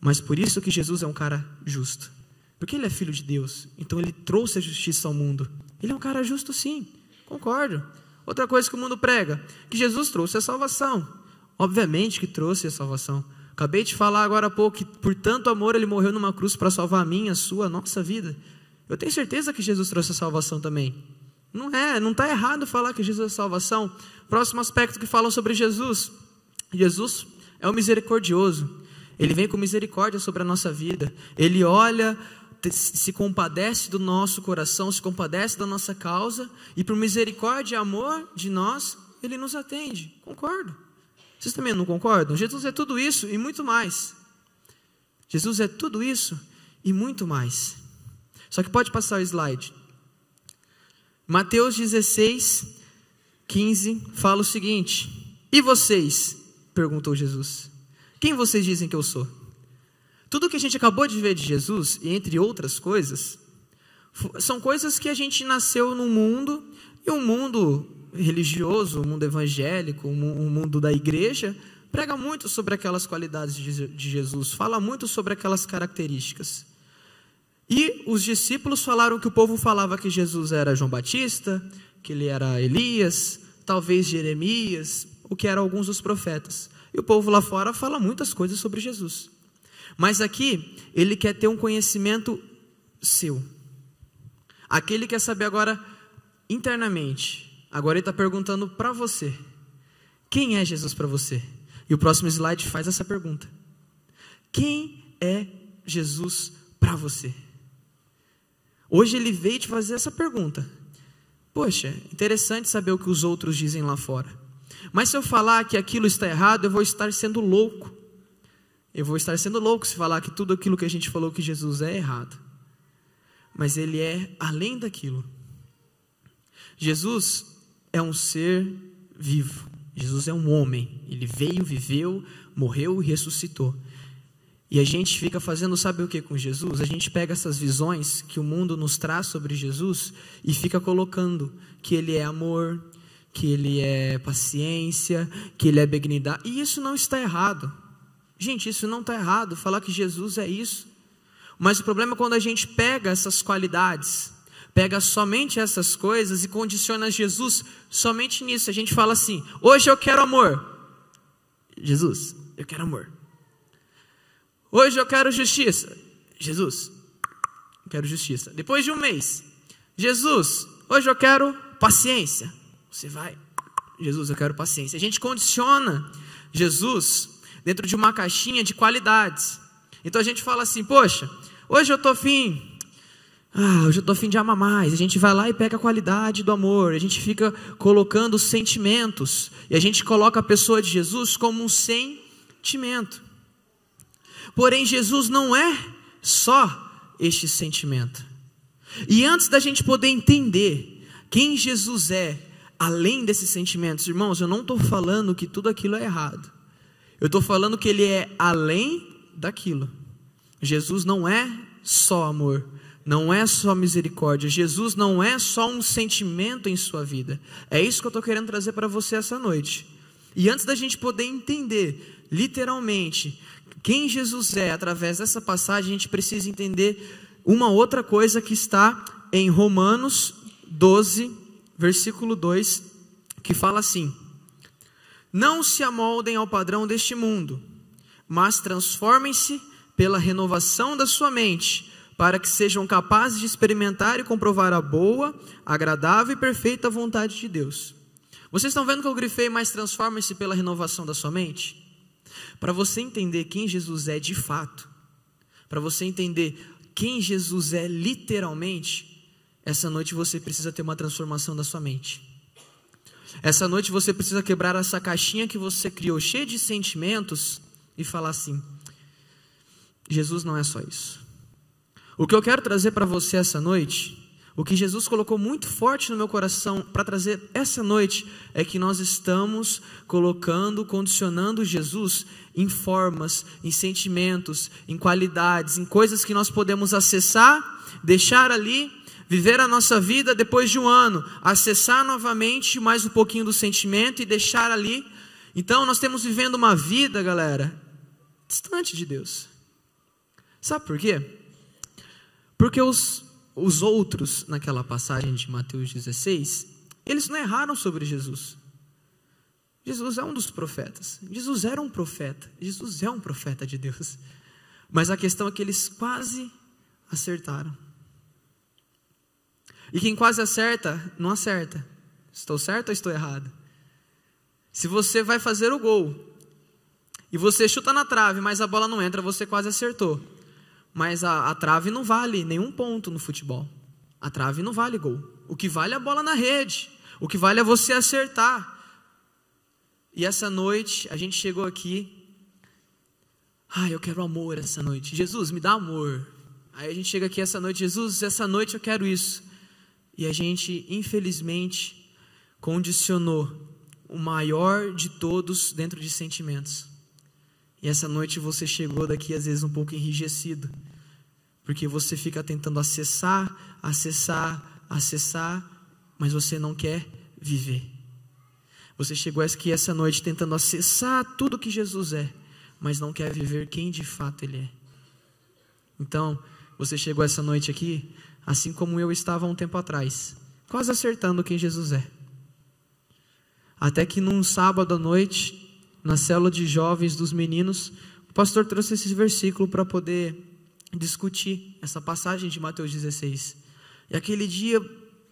Speaker 4: Mas por isso que Jesus é um cara justo. Porque ele é filho de Deus. Então ele trouxe a justiça ao mundo. Ele é um cara justo sim. Concordo. Outra coisa que o mundo prega, que Jesus trouxe a salvação. Obviamente que trouxe a salvação. Acabei de falar agora há pouco que por tanto amor ele morreu numa cruz para salvar a minha, a sua, a nossa vida. Eu tenho certeza que Jesus trouxe a salvação também. Não está errado falar que Jesus é a salvação. Próximo aspecto que falam sobre Jesus. Jesus é o misericordioso. Ele vem com misericórdia sobre a nossa vida. Ele olha, se compadece do nosso coração, se compadece da nossa causa. E por misericórdia e amor de nós, ele nos atende. Concordo. Vocês também não concordam? Jesus é tudo isso e muito mais. Jesus é tudo isso e muito mais. Só que pode passar o slide. Mateus 16, 15 fala o seguinte: e vocês? Perguntou Jesus. Quem vocês dizem que eu sou? Tudo que a gente acabou de ver de Jesus, e entre outras coisas, são coisas que a gente nasceu num mundo, e um mundo religioso, um mundo evangélico, um mundo da igreja, prega muito sobre aquelas qualidades de Jesus, fala muito sobre aquelas características. E os discípulos falaram que o povo falava que Jesus era João Batista, que ele era Elias, talvez Jeremias, o que eram alguns dos profetas. E o povo lá fora fala muitas coisas sobre Jesus. Mas aqui, ele quer ter um conhecimento seu. Aqui ele quer saber agora, internamente. Agora ele está perguntando para você. Quem é Jesus para você? E o próximo slide faz essa pergunta. Quem é Jesus para você? Hoje ele veio te fazer essa pergunta. Poxa, interessante saber o que os outros dizem lá fora. Mas se eu falar que aquilo está errado, eu vou estar sendo louco. Eu vou estar sendo louco se falar que tudo aquilo que a gente falou que Jesus é errado. Mas ele é além daquilo. Jesus é um ser vivo. Jesus é um homem. Ele veio, viveu, morreu e ressuscitou. E a gente fica fazendo, sabe o que com Jesus? A gente pega essas visões que o mundo nos traz sobre Jesus e fica colocando que ele é amor, que ele é paciência, que ele é benignidade. E isso não está errado. Gente, isso não está errado, falar que Jesus é isso. Mas o problema é quando a gente pega essas qualidades, pega somente essas coisas e condiciona Jesus somente nisso. A gente fala assim: hoje eu quero amor. Jesus, eu quero amor. Hoje eu quero justiça. Jesus, eu quero justiça. Depois de um mês: Jesus, hoje eu quero paciência. Você vai: Jesus, eu quero paciência. A gente condiciona Jesus dentro de uma caixinha de qualidades. Então a gente fala assim: poxa, hoje eu estou afim de amar mais. A gente vai lá e pega a qualidade do amor. A gente fica colocando os sentimentos. E a gente coloca a pessoa de Jesus como um sentimento. Porém, Jesus não é só este sentimento. E antes da gente poder entender quem Jesus é, além desses sentimentos, irmãos, eu não estou falando que tudo aquilo é errado. Eu estou falando que Ele é além daquilo. Jesus não é só amor, não é só misericórdia. Jesus não é só um sentimento em sua vida. É isso que eu estou querendo trazer para você essa noite. E antes da gente poder entender, literalmente, quem Jesus é, através dessa passagem, a gente precisa entender uma outra coisa que está em Romanos 12, versículo 2, que fala assim: não se amoldem ao padrão deste mundo, mas transformem-se pela renovação da sua mente, para que sejam capazes de experimentar e comprovar a boa, agradável e perfeita vontade de Deus. Vocês estão vendo que eu grifei, mas transformem-se pela renovação da sua mente? Para você entender quem Jesus é de fato, para você entender quem Jesus é literalmente, essa noite você precisa ter uma transformação da sua mente. Essa noite você precisa quebrar essa caixinha que você criou, cheia de sentimentos, e falar assim: Jesus não é só isso. O que eu quero trazer para você essa noite, o que Jesus colocou muito forte no meu coração para trazer essa noite, é que nós estamos colocando, condicionando Jesus em formas, em sentimentos, em qualidades, em coisas que nós podemos acessar, deixar ali, viver a nossa vida depois de um ano, acessar novamente mais um pouquinho do sentimento e deixar ali. Então nós temos vivendo uma vida, galera, distante de Deus. Sabe por quê? Porque os outros, naquela passagem de Mateus 16, eles não erraram sobre Jesus. Jesus é um dos profetas. Jesus era um profeta. Jesus é um profeta de Deus. Mas a questão é que eles quase acertaram. E quem quase acerta, não acerta. Estou certo ou estou errado? Se você vai fazer o gol e você chuta na trave, mas a bola não entra, você quase acertou. Mas a trave não vale nenhum ponto no futebol. A trave não vale gol. O que vale é a bola na rede. O que vale é você acertar. E essa noite, a gente chegou aqui. Eu quero amor essa noite. Jesus, me dá amor. Aí a gente chega aqui essa noite. Jesus, essa noite eu quero isso. E a gente, infelizmente, condicionou o maior de todos dentro de sentimentos. E essa noite você chegou daqui às vezes um pouco enrijecido, porque você fica tentando acessar, mas você não quer viver. Você chegou aqui essa noite tentando acessar tudo que Jesus é, mas não quer viver quem de fato Ele é. Então, você chegou essa noite aqui, assim como eu estava há um tempo atrás, quase acertando quem Jesus é. Até que num sábado à noite, na célula de jovens dos meninos, o pastor trouxe esse versículo para poder discutir essa passagem de Mateus 16. E aquele dia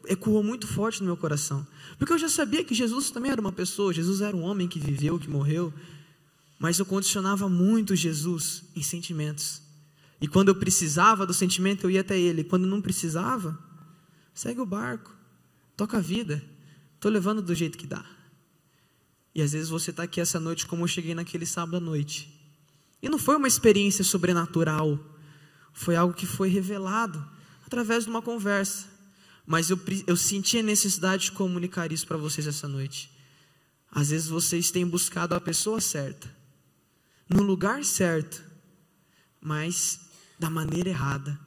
Speaker 4: ecoou muito forte no meu coração, porque eu já sabia que Jesus também era uma pessoa, Jesus era um homem que viveu, que morreu, mas eu condicionava muito Jesus em sentimentos. E quando eu precisava do sentimento, eu ia até Ele. Quando não precisava, segue o barco, toca a vida, estou levando do jeito que dá. E às vezes você está aqui essa noite como eu cheguei naquele sábado à noite. E não foi uma experiência sobrenatural. Foi algo que foi revelado através de uma conversa. Mas eu senti a necessidade de comunicar isso para vocês essa noite. Às vezes vocês têm buscado a pessoa certa, no lugar certo, mas da maneira errada.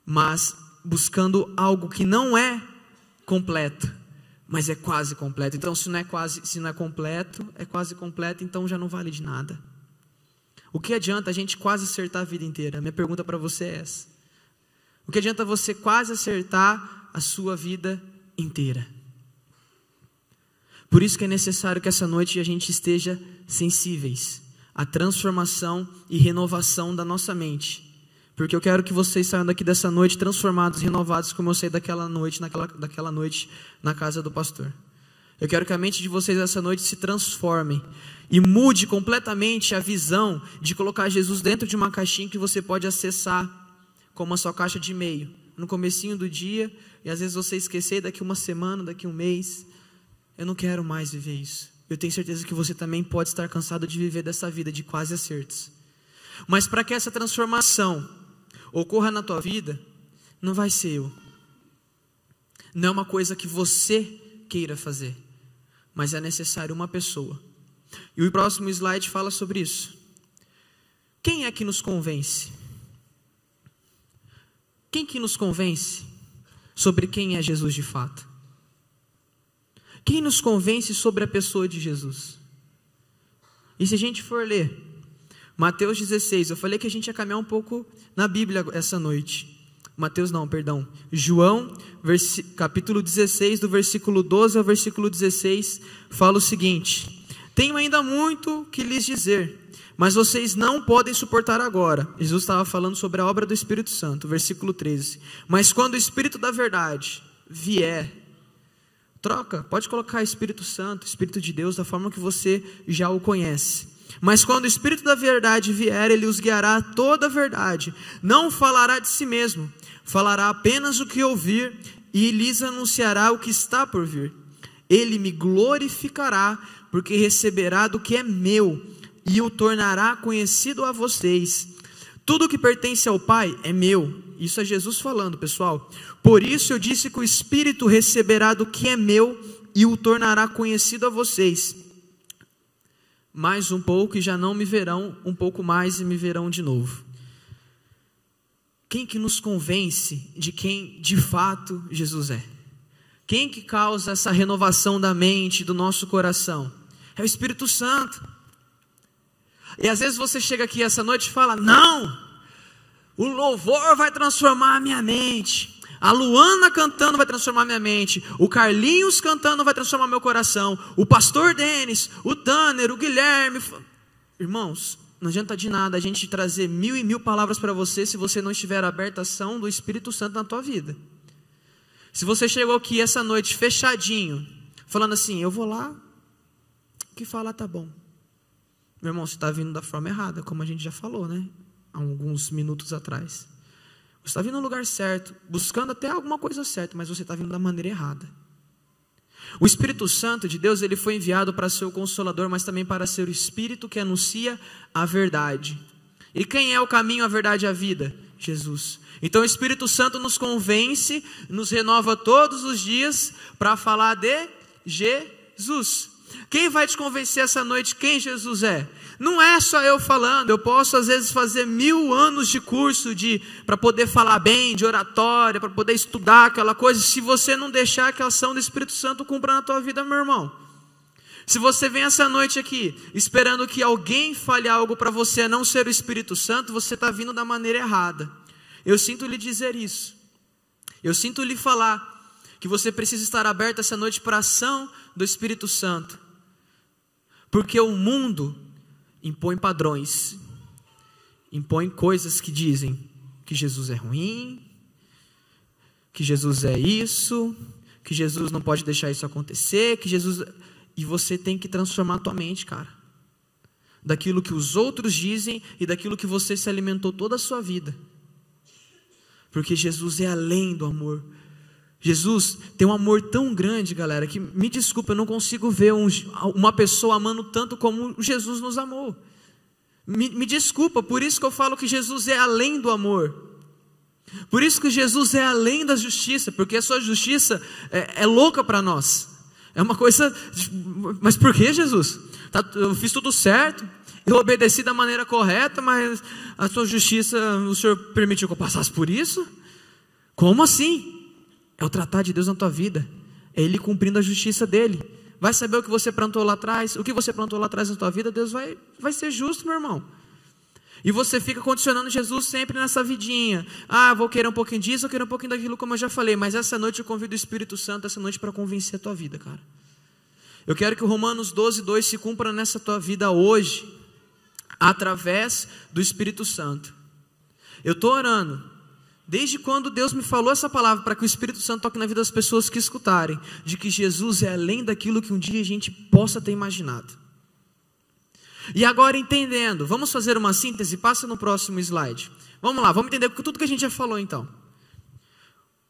Speaker 4: Mas buscando algo que não é completo, mas é quase completo. Então se não é completo, é quase completo, então já não vale de nada. O que adianta a gente quase acertar a vida inteira? Minha pergunta para você é essa. O que adianta você quase acertar a sua vida inteira? Por isso que é necessário que essa noite a gente esteja sensíveis à transformação e renovação da nossa mente. Porque eu quero que vocês saiam daqui dessa noite transformados e renovados, como eu saí daquela noite na casa do pastor. Eu quero que a mente de vocês essa noite se transforme e mude completamente a visão de colocar Jesus dentro de uma caixinha que você pode acessar como a sua caixa de e-mail, no comecinho do dia, e às vezes você esquecer daqui uma semana, daqui um mês. Eu não quero mais viver isso. Eu tenho certeza que você também pode estar cansado de viver dessa vida de quase acertos. Mas para que essa transformação ocorra na tua vida, não vai ser eu. Não é uma coisa que você queira fazer, mas é necessário uma pessoa. E o próximo slide fala sobre isso. Quem é que nos convence? Quem que nos convence sobre quem é Jesus de fato? Quem nos convence sobre a pessoa de Jesus? E se a gente for ler Mateus 16, eu falei que a gente ia caminhar um pouco na Bíblia essa noite. João, capítulo 16, do versículo 12 ao versículo 16, fala o seguinte: tenho ainda muito que lhes dizer, mas vocês não podem suportar agora. Jesus estava falando sobre a obra do Espírito Santo, versículo 13. Mas quando o Espírito da verdade vier, pode colocar Espírito Santo, Espírito de Deus, da forma que você já o conhece. Mas quando o Espírito da verdade vier, ele os guiará a toda a verdade. Não falará de si mesmo, falará apenas o que ouvir e lhes anunciará o que está por vir. Ele me glorificará, porque receberá do que é meu e o tornará conhecido a vocês. Tudo que pertence ao Pai é meu. Isso é Jesus falando, pessoal. Por isso eu disse que o Espírito receberá do que é meu e o tornará conhecido a vocês. Mais um pouco e já não me verão, um pouco mais e me verão de novo. Quem que nos convence de quem de fato Jesus é? Quem que causa essa renovação da mente, do nosso coração? É o Espírito Santo. E às vezes você chega aqui essa noite e fala: não, o louvor vai transformar a minha mente, a Luana cantando vai transformar minha mente, o Carlinhos cantando vai transformar meu coração, o pastor Denis, o Tanner, o Guilherme. Irmãos, não adianta de nada a gente trazer 1000 e 1000 palavras para você se você não estiver aberto à ação do Espírito Santo na tua vida. Se você chegou aqui essa noite fechadinho, falando assim: eu vou lá, o que falar tá bom. Meu irmão, você está vindo da forma errada, como a gente já falou, né? Há alguns minutos atrás. Você está vindo no lugar certo, buscando até alguma coisa certa, mas você está vindo da maneira errada. O Espírito Santo de Deus, ele foi enviado para ser o Consolador, mas também para ser o Espírito que anuncia a verdade. E quem é o caminho, a verdade e a vida? Jesus. Então o Espírito Santo nos convence, nos renova todos os dias para falar de Jesus. Quem vai te convencer essa noite quem Jesus é? Não é só eu falando. Eu posso às vezes fazer 1000 anos de curso para poder falar bem, de oratória, para poder estudar aquela coisa. Se você não deixar que a ação do Espírito Santo cumpra na tua vida, meu irmão. Se você vem essa noite aqui esperando que alguém fale algo para você a não ser o Espírito Santo, você está vindo da maneira errada. Eu sinto lhe dizer isso. Eu sinto lhe falar que você precisa estar aberto essa noite para a ação do Espírito Santo. Porque o mundo impõe padrões, impõe coisas que dizem que Jesus é ruim, que Jesus é isso, que Jesus não pode deixar isso acontecer, que Jesus... E você tem que transformar a tua mente, cara. Daquilo que os outros dizem e daquilo que você se alimentou toda a sua vida. Porque Jesus é além do amor. Jesus tem um amor tão grande, galera, que me desculpa, eu não consigo ver uma pessoa amando tanto como Jesus nos amou. Me desculpa, por isso que eu falo que Jesus é além do amor. Por isso que Jesus é além da justiça, porque a sua justiça é louca para nós. É uma coisa, mas por que, Jesus? Eu fiz tudo certo, eu obedeci da maneira correta, mas a sua justiça, o Senhor permitiu que eu passasse por isso? Como assim? É o tratar de Deus na tua vida, é Ele cumprindo a justiça dEle. Vai saber o que você plantou lá atrás, o que você plantou lá atrás na tua vida, Deus vai ser justo, meu irmão. E você fica condicionando Jesus sempre nessa vidinha. Vou querer um pouquinho disso, vou querer um pouquinho daquilo, como eu já falei. Mas essa noite eu convido o Espírito Santo, essa noite, para convencer a tua vida, cara. Eu quero que o Romanos 12:2 se cumpra nessa tua vida hoje, através do Espírito Santo. Eu estou orando, desde quando Deus me falou essa palavra, para que o Espírito Santo toque na vida das pessoas que escutarem, de que Jesus é além daquilo que um dia a gente possa ter imaginado. E agora, entendendo, vamos fazer uma síntese, passa no próximo slide. Vamos lá, vamos entender tudo que a gente já falou então.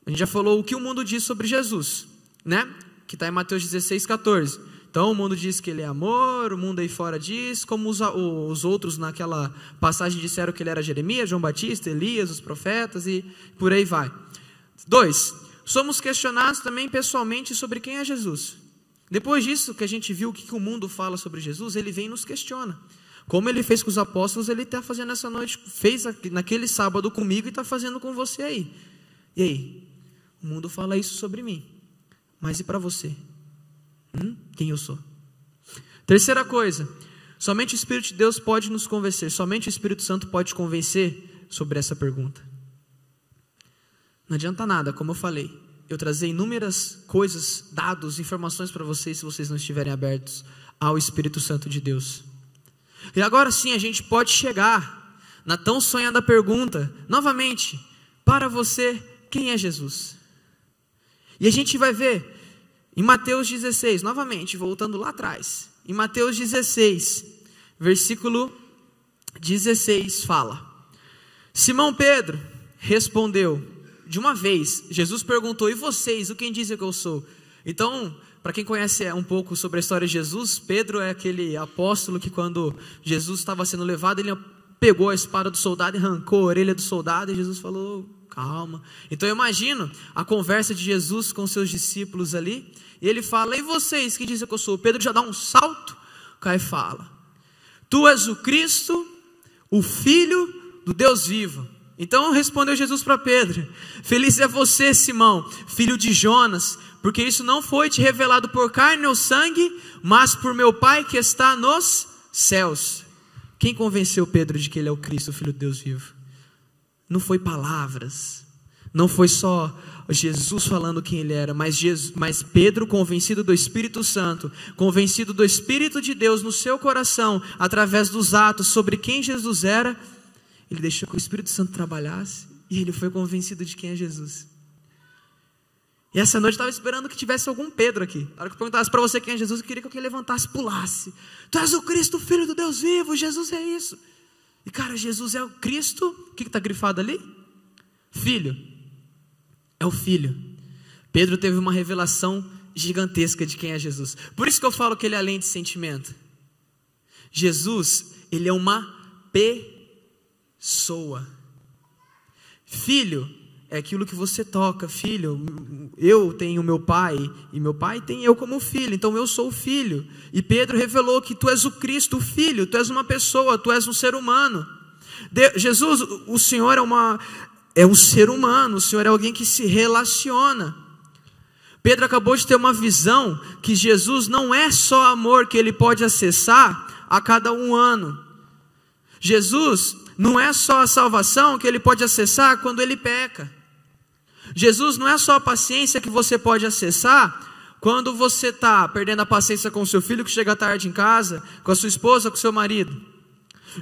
Speaker 4: A gente já falou o que o mundo diz sobre Jesus, né? Que está em Mateus 16:14. Então o mundo diz que ele é amor, o mundo aí fora diz, como os outros naquela passagem disseram que ele era Jeremias, João Batista, Elias, os profetas e por aí vai. 2, somos questionados também pessoalmente sobre quem é Jesus. Depois disso que a gente viu o que o mundo fala sobre Jesus, ele vem e nos questiona. Como ele fez com os apóstolos, ele está fazendo essa noite, fez naquele sábado comigo e está fazendo com você aí. E aí? O mundo fala isso sobre mim, mas e para você? Quem eu sou? Terceira coisa, somente o Espírito de Deus pode nos convencer, somente o Espírito Santo pode te convencer sobre essa pergunta. Não adianta nada, como eu falei, eu trazer inúmeras coisas, dados, informações para vocês se vocês não estiverem abertos ao Espírito Santo de Deus. E agora sim a gente pode chegar na tão sonhada pergunta, novamente, para você, quem é Jesus? E a gente vai ver em Mateus 16, novamente, voltando lá atrás, em Mateus 16, versículo 16 fala: Simão Pedro respondeu, de uma vez, Jesus perguntou, e vocês, o quem dizem que eu sou? Então, para quem conhece um pouco sobre a história de Jesus, Pedro é aquele apóstolo que quando Jesus estava sendo levado, ele pegou a espada do soldado e arrancou a orelha do soldado, e Jesus falou, calma. Então eu imagino a conversa de Jesus com seus discípulos ali, e ele fala, e vocês que dizem que eu sou? Pedro já dá um salto, cai e fala, tu és o Cristo, o Filho do Deus vivo. Então respondeu Jesus para Pedro, feliz é você, Simão, filho de Jonas, porque isso não foi te revelado por carne ou sangue, mas por meu Pai que está nos céus. Quem convenceu Pedro de que ele é o Cristo, o Filho de Deus vivo? Não foi palavras, não foi só Jesus falando quem ele era, mas Pedro, convencido do Espírito Santo, convencido do Espírito de Deus no seu coração, através dos atos sobre quem Jesus era, ele deixou que o Espírito Santo trabalhasse e ele foi convencido de quem é Jesus. E essa noite eu estava esperando que tivesse algum Pedro aqui. Na hora que eu perguntasse para você quem é Jesus, eu queria que alguém levantasse, pulasse. Tu és o Cristo, o Filho do Deus vivo, Jesus é isso. E cara, Jesus é o Cristo, o que está grifado ali? Filho. É o Filho. Pedro teve uma revelação gigantesca de quem é Jesus. Por isso que eu falo que ele é além de sentimento. Jesus, ele é uma pessoa. Filho é aquilo que você toca. Filho, eu tenho meu pai, e meu pai tem eu como filho, então eu sou o filho. E Pedro revelou que tu és o Cristo, o Filho, tu és uma pessoa, tu és um ser humano. Jesus, o Senhor é um ser humano, o Senhor é alguém que se relaciona. Pedro acabou de ter uma visão que Jesus não é só amor que ele pode acessar a cada um ano. Jesus não é só a salvação que ele pode acessar quando ele peca. Jesus não é só a paciência que você pode acessar quando você está perdendo a paciência com o seu filho que chega tarde em casa, com a sua esposa, com o seu marido.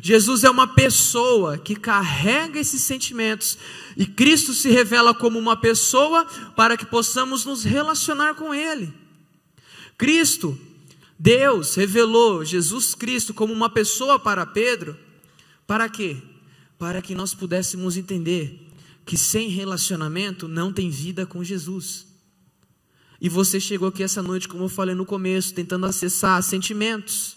Speaker 4: Jesus é uma pessoa que carrega esses sentimentos e Cristo se revela como uma pessoa para que possamos nos relacionar com Ele. Cristo, Deus revelou Jesus Cristo como uma pessoa para Pedro. Para quê? Para que nós pudéssemos entender que sem relacionamento não tem vida com Jesus. E você chegou aqui essa noite, como eu falei no começo, tentando acessar sentimentos,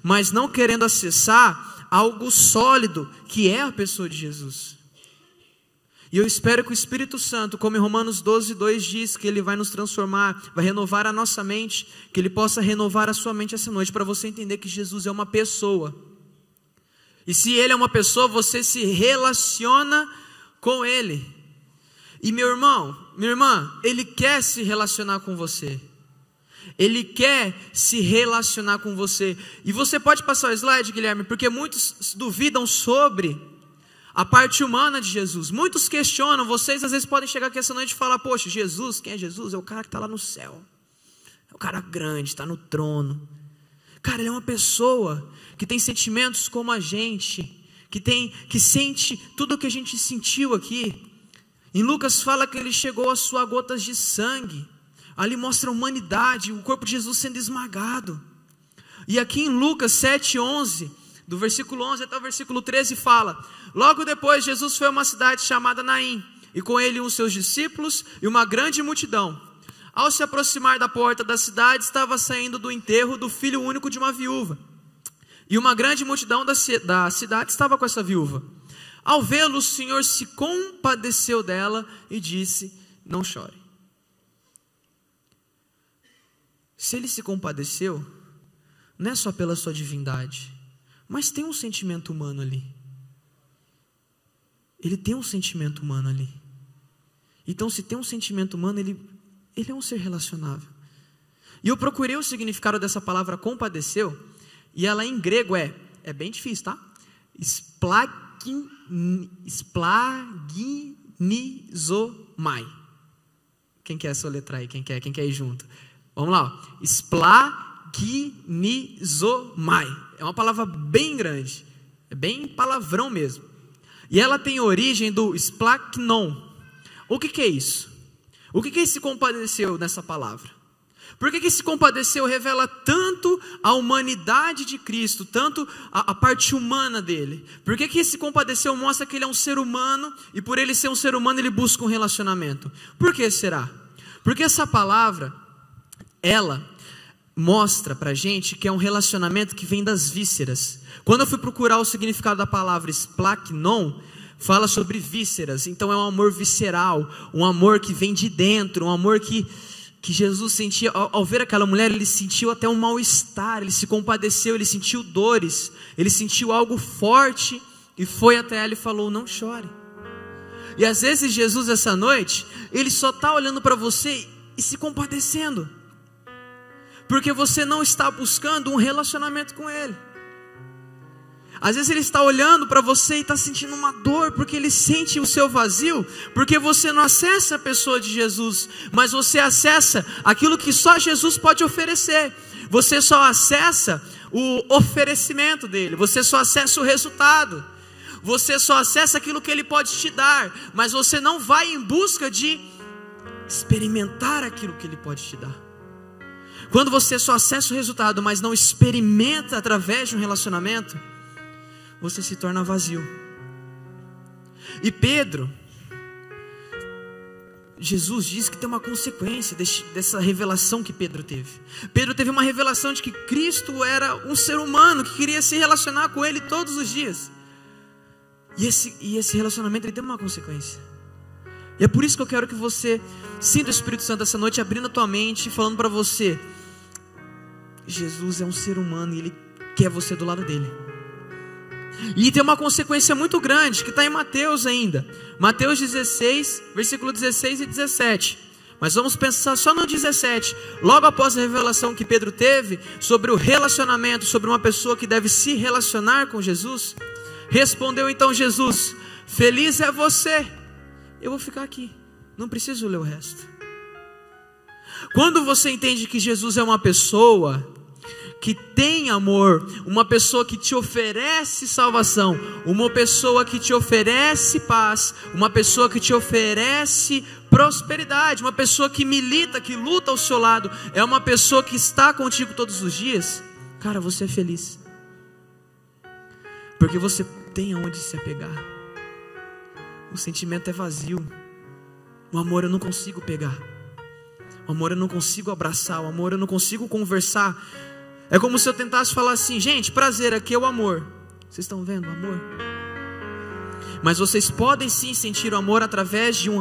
Speaker 4: mas não querendo acessar algo sólido, que é a pessoa de Jesus. E eu espero que o Espírito Santo, como em Romanos 12:2 diz, que Ele vai nos transformar, vai renovar a nossa mente, que Ele possa renovar a sua mente essa noite, para você entender que Jesus é uma pessoa. E se Ele é uma pessoa, você se relaciona com Ele. E meu irmão, minha irmã, Ele quer se relacionar com você. Ele quer se relacionar com você. E você pode passar o slide, Guilherme, porque muitos duvidam sobre a parte humana de Jesus. Muitos questionam, vocês às vezes podem chegar aqui essa noite e falar, poxa, Jesus, quem é Jesus? É o cara que está lá no céu. É o cara grande, está no trono. Cara, ele é uma pessoa que tem sentimentos como a gente, que sente tudo o que a gente sentiu aqui. Em Lucas fala que ele chegou a suar gotas de sangue. Ali mostra a humanidade, o corpo de Jesus sendo esmagado. E aqui em Lucas 7:11, do versículo 11 até o versículo 13 fala: logo depois Jesus foi a uma cidade chamada Naim, e com ele os seus discípulos e uma grande multidão. Ao se aproximar da porta da cidade, estava saindo do enterro do filho único de uma viúva. E uma grande multidão da cidade estava com essa viúva. Ao vê-lo, o Senhor se compadeceu dela e disse: não chore. Se ele se compadeceu, não é só pela sua divindade, mas tem um sentimento humano ali. Ele tem um sentimento humano ali. Então, se tem um sentimento humano, ele é um ser relacionável. E eu procurei o significado dessa palavra compadeceu, e ela em grego é bem difícil, tá? Esplagnizomai. Quem quer soletrar aí? Quem quer ir junto? Vamos lá, ó. Esplagnizomai. É uma palavra bem grande, é bem palavrão mesmo. E ela tem origem do esplagnon. O que é isso? O que esse compadeceu nessa palavra? Por que esse compadeceu revela tanto a humanidade de Cristo, tanto a parte humana dele? Por que esse compadeceu mostra que ele é um ser humano, e por ele ser um ser humano ele busca um relacionamento? Por que será? Porque essa palavra, ela mostra pra gente que é um relacionamento que vem das vísceras. Quando eu fui procurar o significado da palavra esplagnon, fala sobre vísceras. Então é um amor visceral, um amor que vem de dentro, um amor que Jesus sentia. Ao ver aquela mulher, ele sentiu até um mal-estar, ele se compadeceu, ele sentiu dores, ele sentiu algo forte, e foi até ela e falou: não chore. E às vezes Jesus essa noite, ele só está olhando para você e se compadecendo, porque você não está buscando um relacionamento com ele. Às vezes ele está olhando para você e está sentindo uma dor, porque ele sente o seu vazio, porque você não acessa a pessoa de Jesus, mas você acessa aquilo que só Jesus pode oferecer. Você só acessa o oferecimento dele, você só acessa o resultado, você só acessa aquilo que ele pode te dar, mas você não vai em busca de experimentar aquilo que ele pode te dar. Quando você só acessa o resultado, mas não experimenta através de um relacionamento, você se torna vazio. E Pedro, Jesus diz que tem uma consequência dessa revelação que Pedro teve. Pedro teve uma revelação de que Cristo era um ser humano que queria se relacionar com ele todos os dias. E esse relacionamento ele tem uma consequência. E é por isso que eu quero que você sinta o Espírito Santo essa noite abrindo a tua mente e falando para você: Jesus é um ser humano e ele quer você do lado dele. E tem uma consequência muito grande, que está em Mateus ainda. Mateus 16, versículo 16 e 17. Mas vamos pensar só no 17. Logo após a revelação que Pedro teve sobre o relacionamento, sobre uma pessoa que deve se relacionar com Jesus, respondeu então Jesus: feliz é você. Eu vou ficar aqui, não preciso ler o resto. Quando você entende que Jesus é uma pessoa que tem amor, uma pessoa que te oferece salvação, uma pessoa que te oferece paz, uma pessoa que te oferece prosperidade, uma pessoa que milita, que luta ao seu lado, é uma pessoa que está contigo todos os dias, cara, você é feliz, porque você tem aonde se apegar. O sentimento é vazio, o amor eu não consigo pegar, o amor eu não consigo abraçar, o amor eu não consigo conversar. É como se eu tentasse falar assim: gente, prazer, aqui é o amor. Vocês estão vendo o amor? Mas vocês podem sim sentir o amor através de um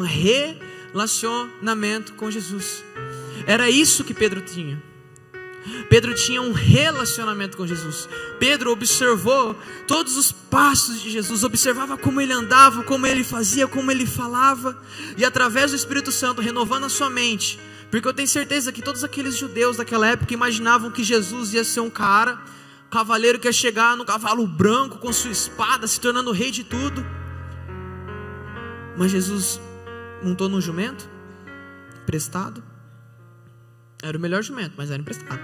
Speaker 4: relacionamento com Jesus. Era isso que Pedro tinha. Pedro tinha um relacionamento com Jesus. Pedro observou todos os passos de Jesus, observava como ele andava, como ele fazia, como ele falava. E através do Espírito Santo, renovando a sua mente, porque eu tenho certeza que todos aqueles judeus daquela época imaginavam que Jesus ia ser um cavaleiro que ia chegar no cavalo branco com sua espada, se tornando rei de tudo. Mas Jesus montou num jumento emprestado. Era o melhor jumento, mas era emprestado.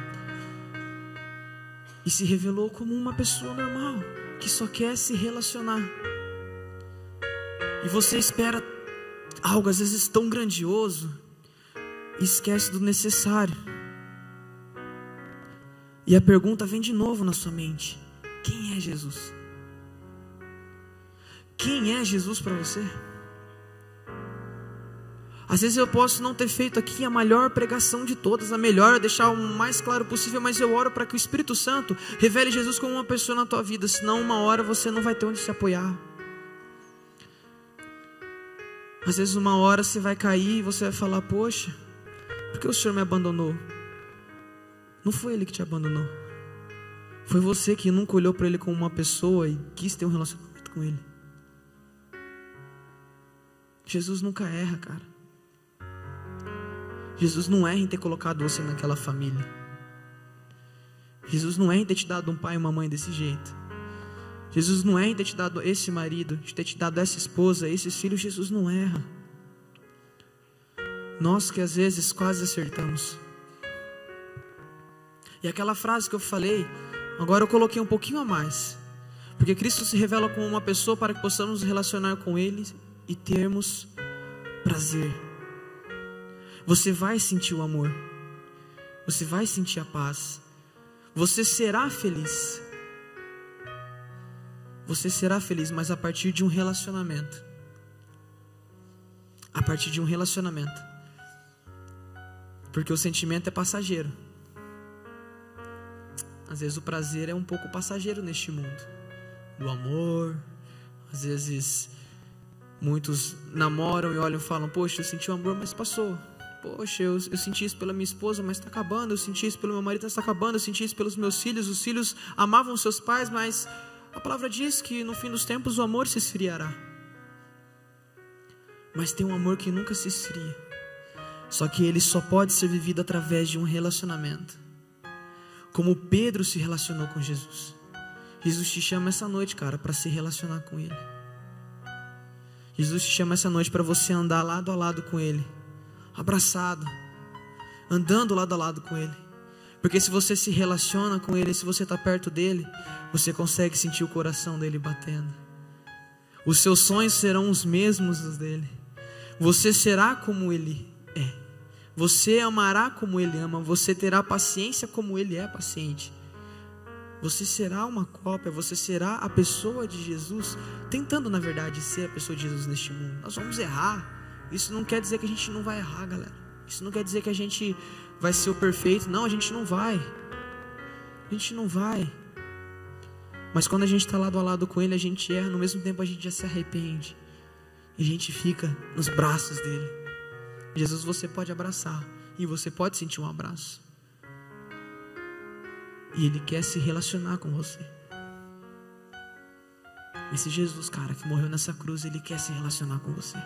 Speaker 4: E se revelou como uma pessoa normal, que só quer se relacionar. E você espera algo às vezes tão grandioso e esquece do necessário. E a pergunta vem de novo na sua mente: quem é Jesus? Quem é Jesus para você? Às vezes eu posso não ter feito aqui a melhor pregação de todas, a melhor, deixar o mais claro possível, mas eu oro para que o Espírito Santo revele Jesus como uma pessoa na tua vida, senão uma hora você não vai ter onde se apoiar. Às vezes uma hora você vai cair e você vai falar: poxa, por que o Senhor me abandonou? Não foi Ele que te abandonou. Foi você que nunca olhou para Ele como uma pessoa e quis ter um relacionamento com Ele. Jesus nunca erra, cara. Jesus não erra em ter colocado você naquela família. Jesus não erra em ter te dado um pai e uma mãe desse jeito. Jesus não erra em ter te dado esse marido, de ter te dado essa esposa, esses filhos. Jesus não erra. Nós que às vezes quase acertamos. E aquela frase que eu falei, agora eu coloquei um pouquinho a mais. Porque Cristo se revela como uma pessoa para que possamos nos relacionar com Ele e termos prazer. Você vai sentir o amor. Você vai sentir a paz. Você será feliz. Você será feliz, mas a partir de um relacionamento. A partir de um relacionamento. Porque o sentimento é passageiro. Às vezes o prazer é um pouco passageiro neste mundo. Do amor. Às vezes muitos namoram e olham e falam: poxa, eu senti o amor, mas passou. Poxa, eu senti isso pela minha esposa, mas está acabando. Eu senti isso pelo meu marido, mas está acabando. Eu senti isso pelos meus filhos. Os filhos amavam seus pais, mas a palavra diz que no fim dos tempos o amor se esfriará. Mas tem um amor que nunca se esfria. Só que ele só pode ser vivido através de um relacionamento. Como Pedro se relacionou com Jesus. Jesus te chama essa noite, cara, para se relacionar com Ele. Jesus te chama essa noite para você andar lado a lado com Ele. Abraçado. Andando lado a lado com Ele. Porque se você se relaciona com Ele, se você está perto dEle, você consegue sentir o coração dEle batendo. Os seus sonhos serão os mesmos dos dEle. Você será como Ele é. Você amará como Ele ama. Você terá paciência como Ele é paciente. Você será uma cópia. Você será a pessoa de Jesus, tentando na verdade ser a pessoa de Jesus neste mundo. Nós vamos errar. Isso não quer dizer que a gente não vai errar, galera. Isso não quer dizer que a gente vai ser o perfeito. Não, a gente não vai. A gente não vai. Mas quando a gente está lado a lado com Ele, a gente erra. No mesmo tempo a gente já se arrepende. E a gente fica nos braços dEle. Jesus você pode abraçar. E você pode sentir um abraço. E Ele quer se relacionar com você. Esse Jesus, cara, que morreu nessa cruz, Ele quer se relacionar com você.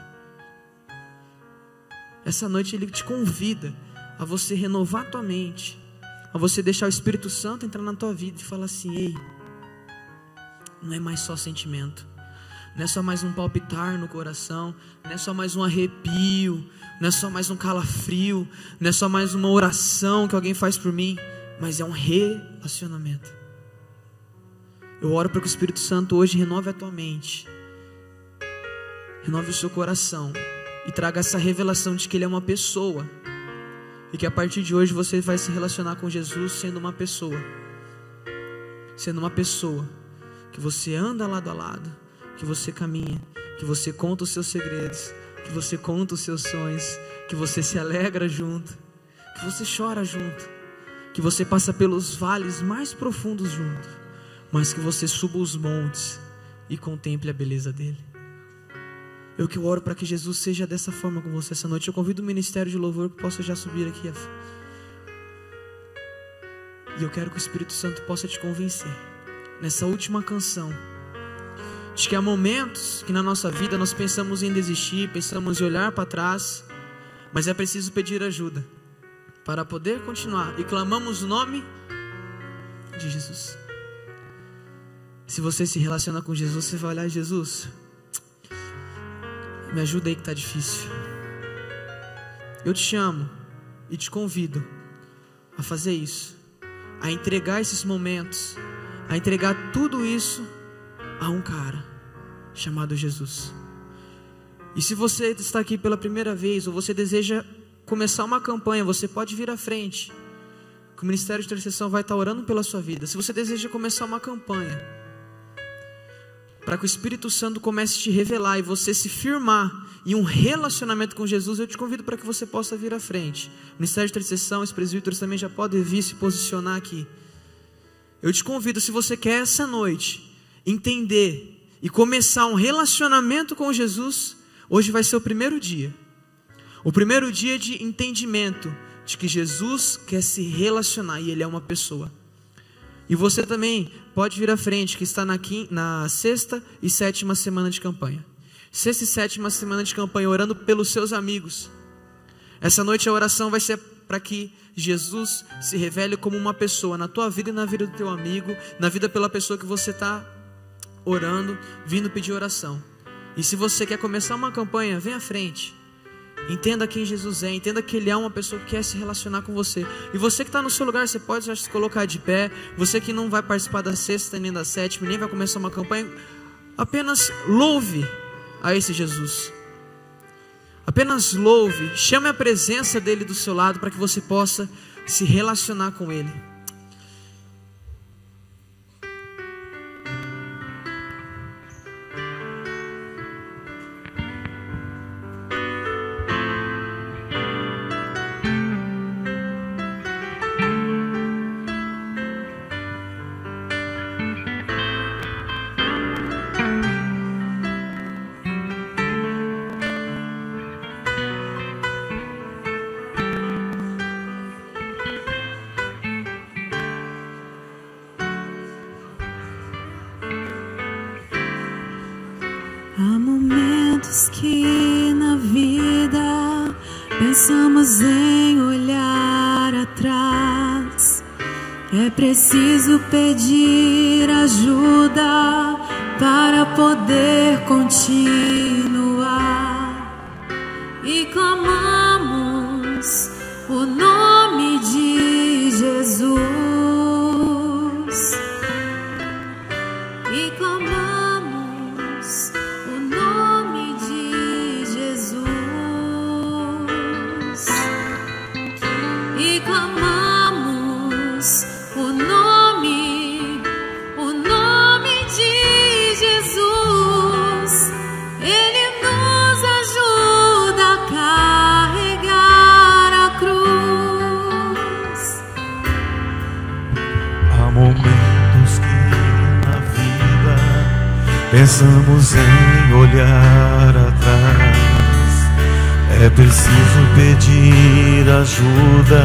Speaker 4: Essa noite Ele te convida a você renovar a tua mente, a você deixar o Espírito Santo entrar na tua vida e falar assim: ei, não é mais só sentimento. Não é só mais um palpitar no coração. Não é só mais um arrepio. Não é só mais um calafrio. Não é só mais uma oração que alguém faz por mim. Mas é um relacionamento. Eu oro para que o Espírito Santo hoje renove a tua mente. Renove o seu coração. E traga essa revelação de que Ele é uma pessoa. E que a partir de hoje você vai se relacionar com Jesus sendo uma pessoa. Sendo uma pessoa. Que você anda lado a lado. Que você caminha, que você conta os seus segredos, que você conta os seus sonhos, que você se alegra junto, que você chora junto, que você passa pelos vales mais profundos junto, mas que você suba os montes e contemple a beleza dele. Eu que oro para que Jesus seja dessa forma com você essa noite. Eu convido o ministério de louvor que possa já subir aqui. E eu quero que o Espírito Santo possa te convencer nessa última canção de que há momentos que na nossa vida nós pensamos em desistir, pensamos em olhar para trás, mas é preciso pedir ajuda para poder continuar. E clamamos o nome de Jesus. Se você se relaciona com Jesus, você vai olhar: Jesus, me ajuda aí que está difícil. Eu te chamo e te convido a fazer isso, a entregar esses momentos, a entregar tudo isso a um cara chamado Jesus. E se você está aqui pela primeira vez, ou você deseja começar uma campanha, você pode vir à frente, que o Ministério de Intercessão vai estar orando pela sua vida. Se você deseja começar uma campanha, para que o Espírito Santo comece a te revelar e você se firmar em um relacionamento com Jesus, eu te convido para que você possa vir à frente. O Ministério de Intercessão, os presbíteros também já podem vir se posicionar aqui. Eu te convido, se você quer essa noite entender e começar um relacionamento com Jesus, hoje vai ser o primeiro dia. O primeiro dia de entendimento de que Jesus quer se relacionar e Ele é uma pessoa. E você também pode vir à frente, que está na sexta e sétima semana de campanha. Sexta e sétima semana de campanha, orando pelos seus amigos. Essa noite a oração vai ser para que Jesus se revele como uma pessoa na tua vida e na vida do teu amigo, na vida pela pessoa que você está orando, vindo pedir oração. E se você quer começar uma campanha, vem à frente. Entenda quem Jesus é, entenda que Ele é uma pessoa que quer se relacionar com você. E você que está no seu lugar, você pode já se colocar de pé. Você que não vai participar da sexta nem da sétima, nem vai começar uma campanha, apenas louve a esse Jesus. Apenas louve, chame a presença dEle do seu lado para que você possa se relacionar com Ele.
Speaker 5: Há momentos que na vida pensamos em olhar atrás. É preciso pedir ajuda para poder continuar. E clamamos o nome de Jesus. E clamamos o nome de Jesus. E clamamos o nome de Jesus. Ele nos ajuda a carregar a cruz.
Speaker 2: Há momentos que na vida pensamos em olhar atrás. É preciso pedir ajuda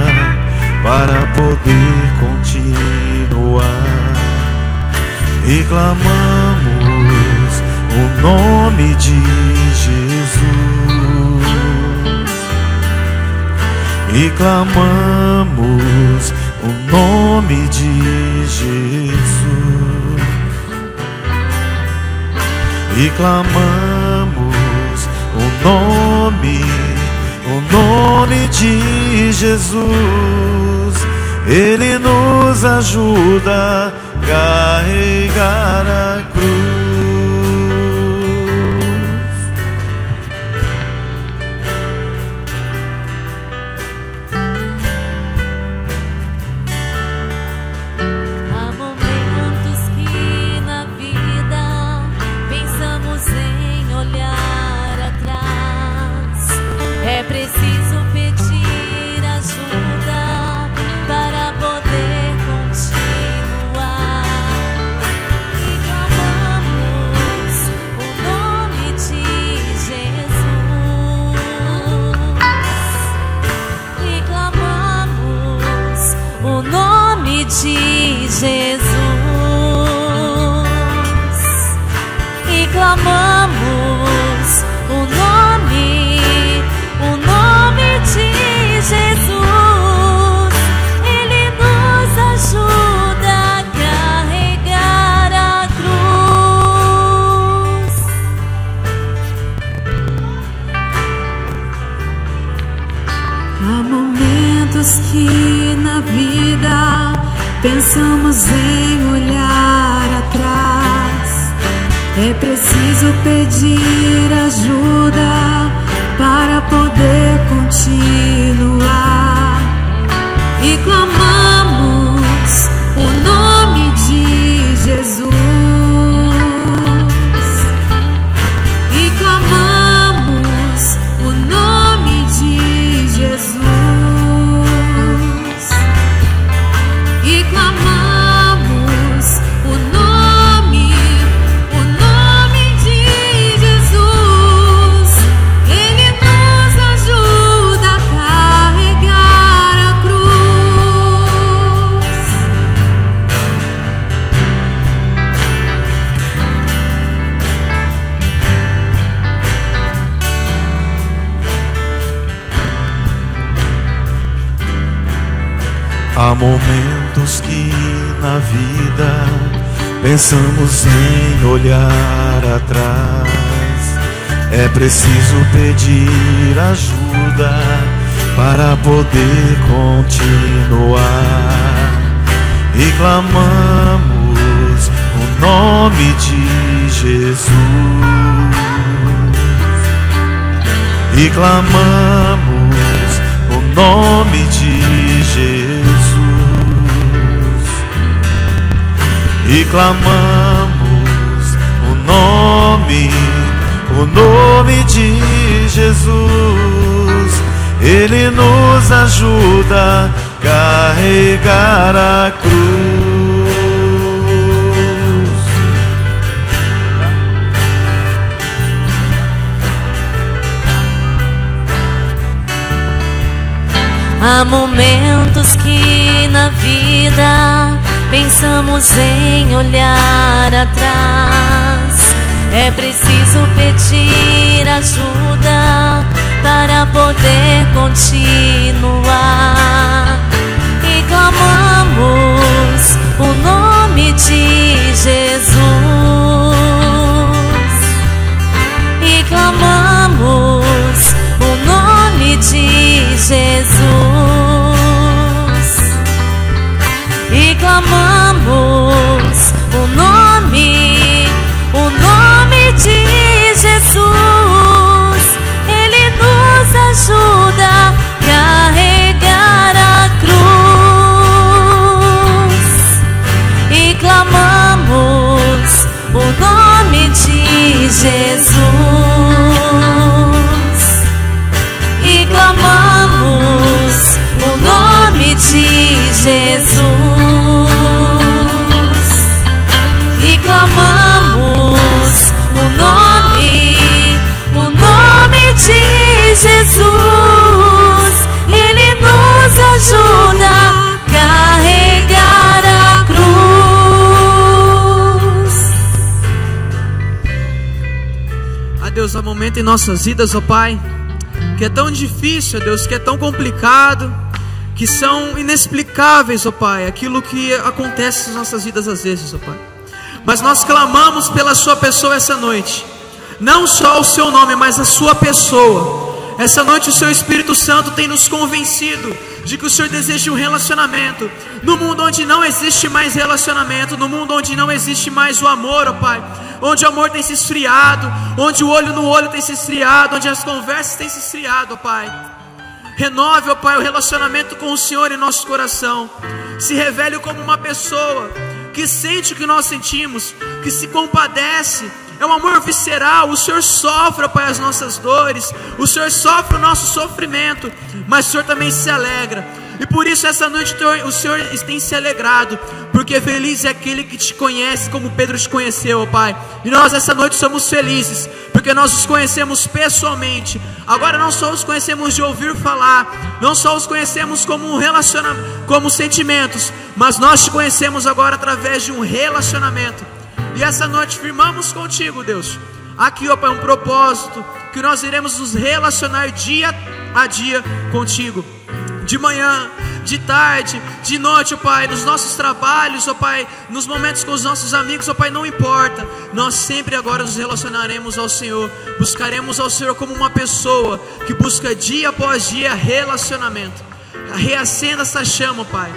Speaker 2: para poder continuar. E clamamos o nome de Jesus. E clamamos o nome de Jesus. E clamamos o nome de Jesus. Ele nos ajuda a carregar a cruz.
Speaker 5: Há momentos que na vida pensamos em olhar atrás. É preciso pedir ajuda para poder continuar. E clamamos o nome de Jesus. E clamamos o nome de Jesus. E clamamos o nome de Jesus. Ele nos ajuda a carregar a cruz. Há momentos que na vida pensamos em olhar atrás. É preciso pedir ajuda para poder continuar. E clamamos o nome de Jesus.
Speaker 2: Há momentos que na vida pensamos em olhar atrás. É preciso pedir ajuda para poder continuar. E clamamos o nome de Jesus. E clamamos o nome de Jesus. E clamamos o nome de Jesus. Ele nos ajuda a carregar a cruz.
Speaker 5: Há momentos que na vida pensamos em olhar atrás. É preciso pedir ajuda para poder continuar. E clamamos o nome de Jesus. E clamamos o nome de Jesus. E clamamos o nome de Jesus. Ele nos ajuda a carregar a cruz. E clamamos o nome de Jesus. E clamamos o nome de Jesus. E clamamos o nome de Jesus. Ele nos ajuda a carregar a cruz.
Speaker 4: Ah, Deus, há momento em nossas vidas, ó Pai, que é tão difícil, ó Deus, que é tão complicado, que são inexplicáveis, ó Pai, aquilo que acontece nas nossas vidas às vezes, ó Pai. Mas nós clamamos pela sua pessoa essa noite. Não só o seu nome, mas a sua pessoa. Essa noite o seu Espírito Santo tem nos convencido de que o Senhor deseja um relacionamento. No mundo onde não existe mais relacionamento, no mundo onde não existe mais o amor, ó Pai, onde o amor tem se esfriado, onde o olho no olho tem se esfriado, onde as conversas têm se esfriado, ó Pai. Renove, ó Pai, o relacionamento com o Senhor em nosso coração. Se revele como uma pessoa que sente o que nós sentimos, que se compadece. É um amor visceral. O Senhor sofre, ó Pai, as nossas dores. O Senhor sofre o nosso sofrimento, mas o Senhor também se alegra. E por isso essa noite o Senhor tem se alegrado, porque feliz é aquele que te conhece como Pedro te conheceu, ó Pai. E nós essa noite somos felizes, porque nós os conhecemos pessoalmente. Agora não só os conhecemos de ouvir falar, não só os conhecemos como um relacionamento, como sentimentos, mas nós te conhecemos agora através de um relacionamento. E essa noite firmamos contigo, Deus, aqui, ó Pai, um propósito, que nós iremos nos relacionar dia a dia contigo. De manhã, de tarde, de noite, ó Pai, nos nossos trabalhos, ó Pai, nos momentos com os nossos amigos, ó Pai, não importa. Nós sempre agora nos relacionaremos ao Senhor. Buscaremos ao Senhor como uma pessoa que busca dia após dia relacionamento. Reacenda essa chama, Pai,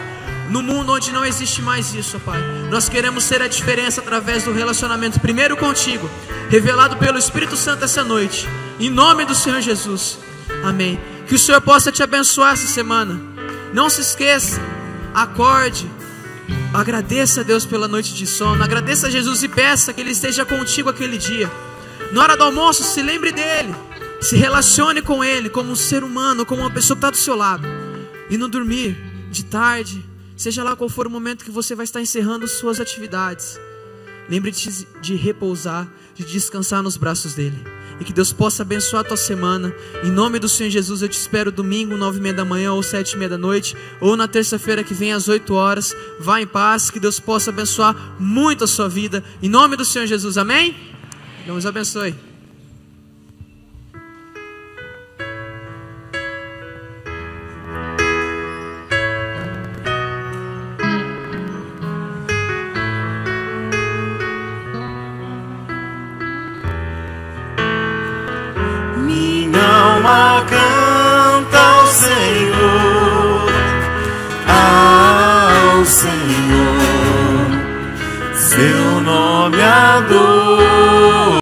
Speaker 4: no mundo onde não existe mais isso, ó Pai. Nós queremos ser a diferença através do relacionamento, primeiro contigo, revelado pelo Espírito Santo essa noite, em nome do Senhor Jesus, amém. Que o Senhor possa te abençoar essa semana. Não se esqueça, acorde, agradeça a Deus pela noite de sono, agradeça a Jesus e peça que Ele esteja contigo aquele dia. Na hora do almoço, se lembre dEle, se relacione com Ele como um ser humano, como uma pessoa que está do seu lado. E no dormir, de tarde, seja lá qual for o momento que você vai estar encerrando suas atividades, lembre-te de repousar, de descansar nos braços dEle. E que Deus possa abençoar a tua semana. Em nome do Senhor Jesus, eu te espero domingo, 9h30 da manhã ou 7h30 da noite, ou na terça-feira que vem às 8 horas. Vá em paz, que Deus possa abençoar muito a sua vida. Em nome do Senhor Jesus, amém? Deus abençoe.
Speaker 3: seu nome adorarei.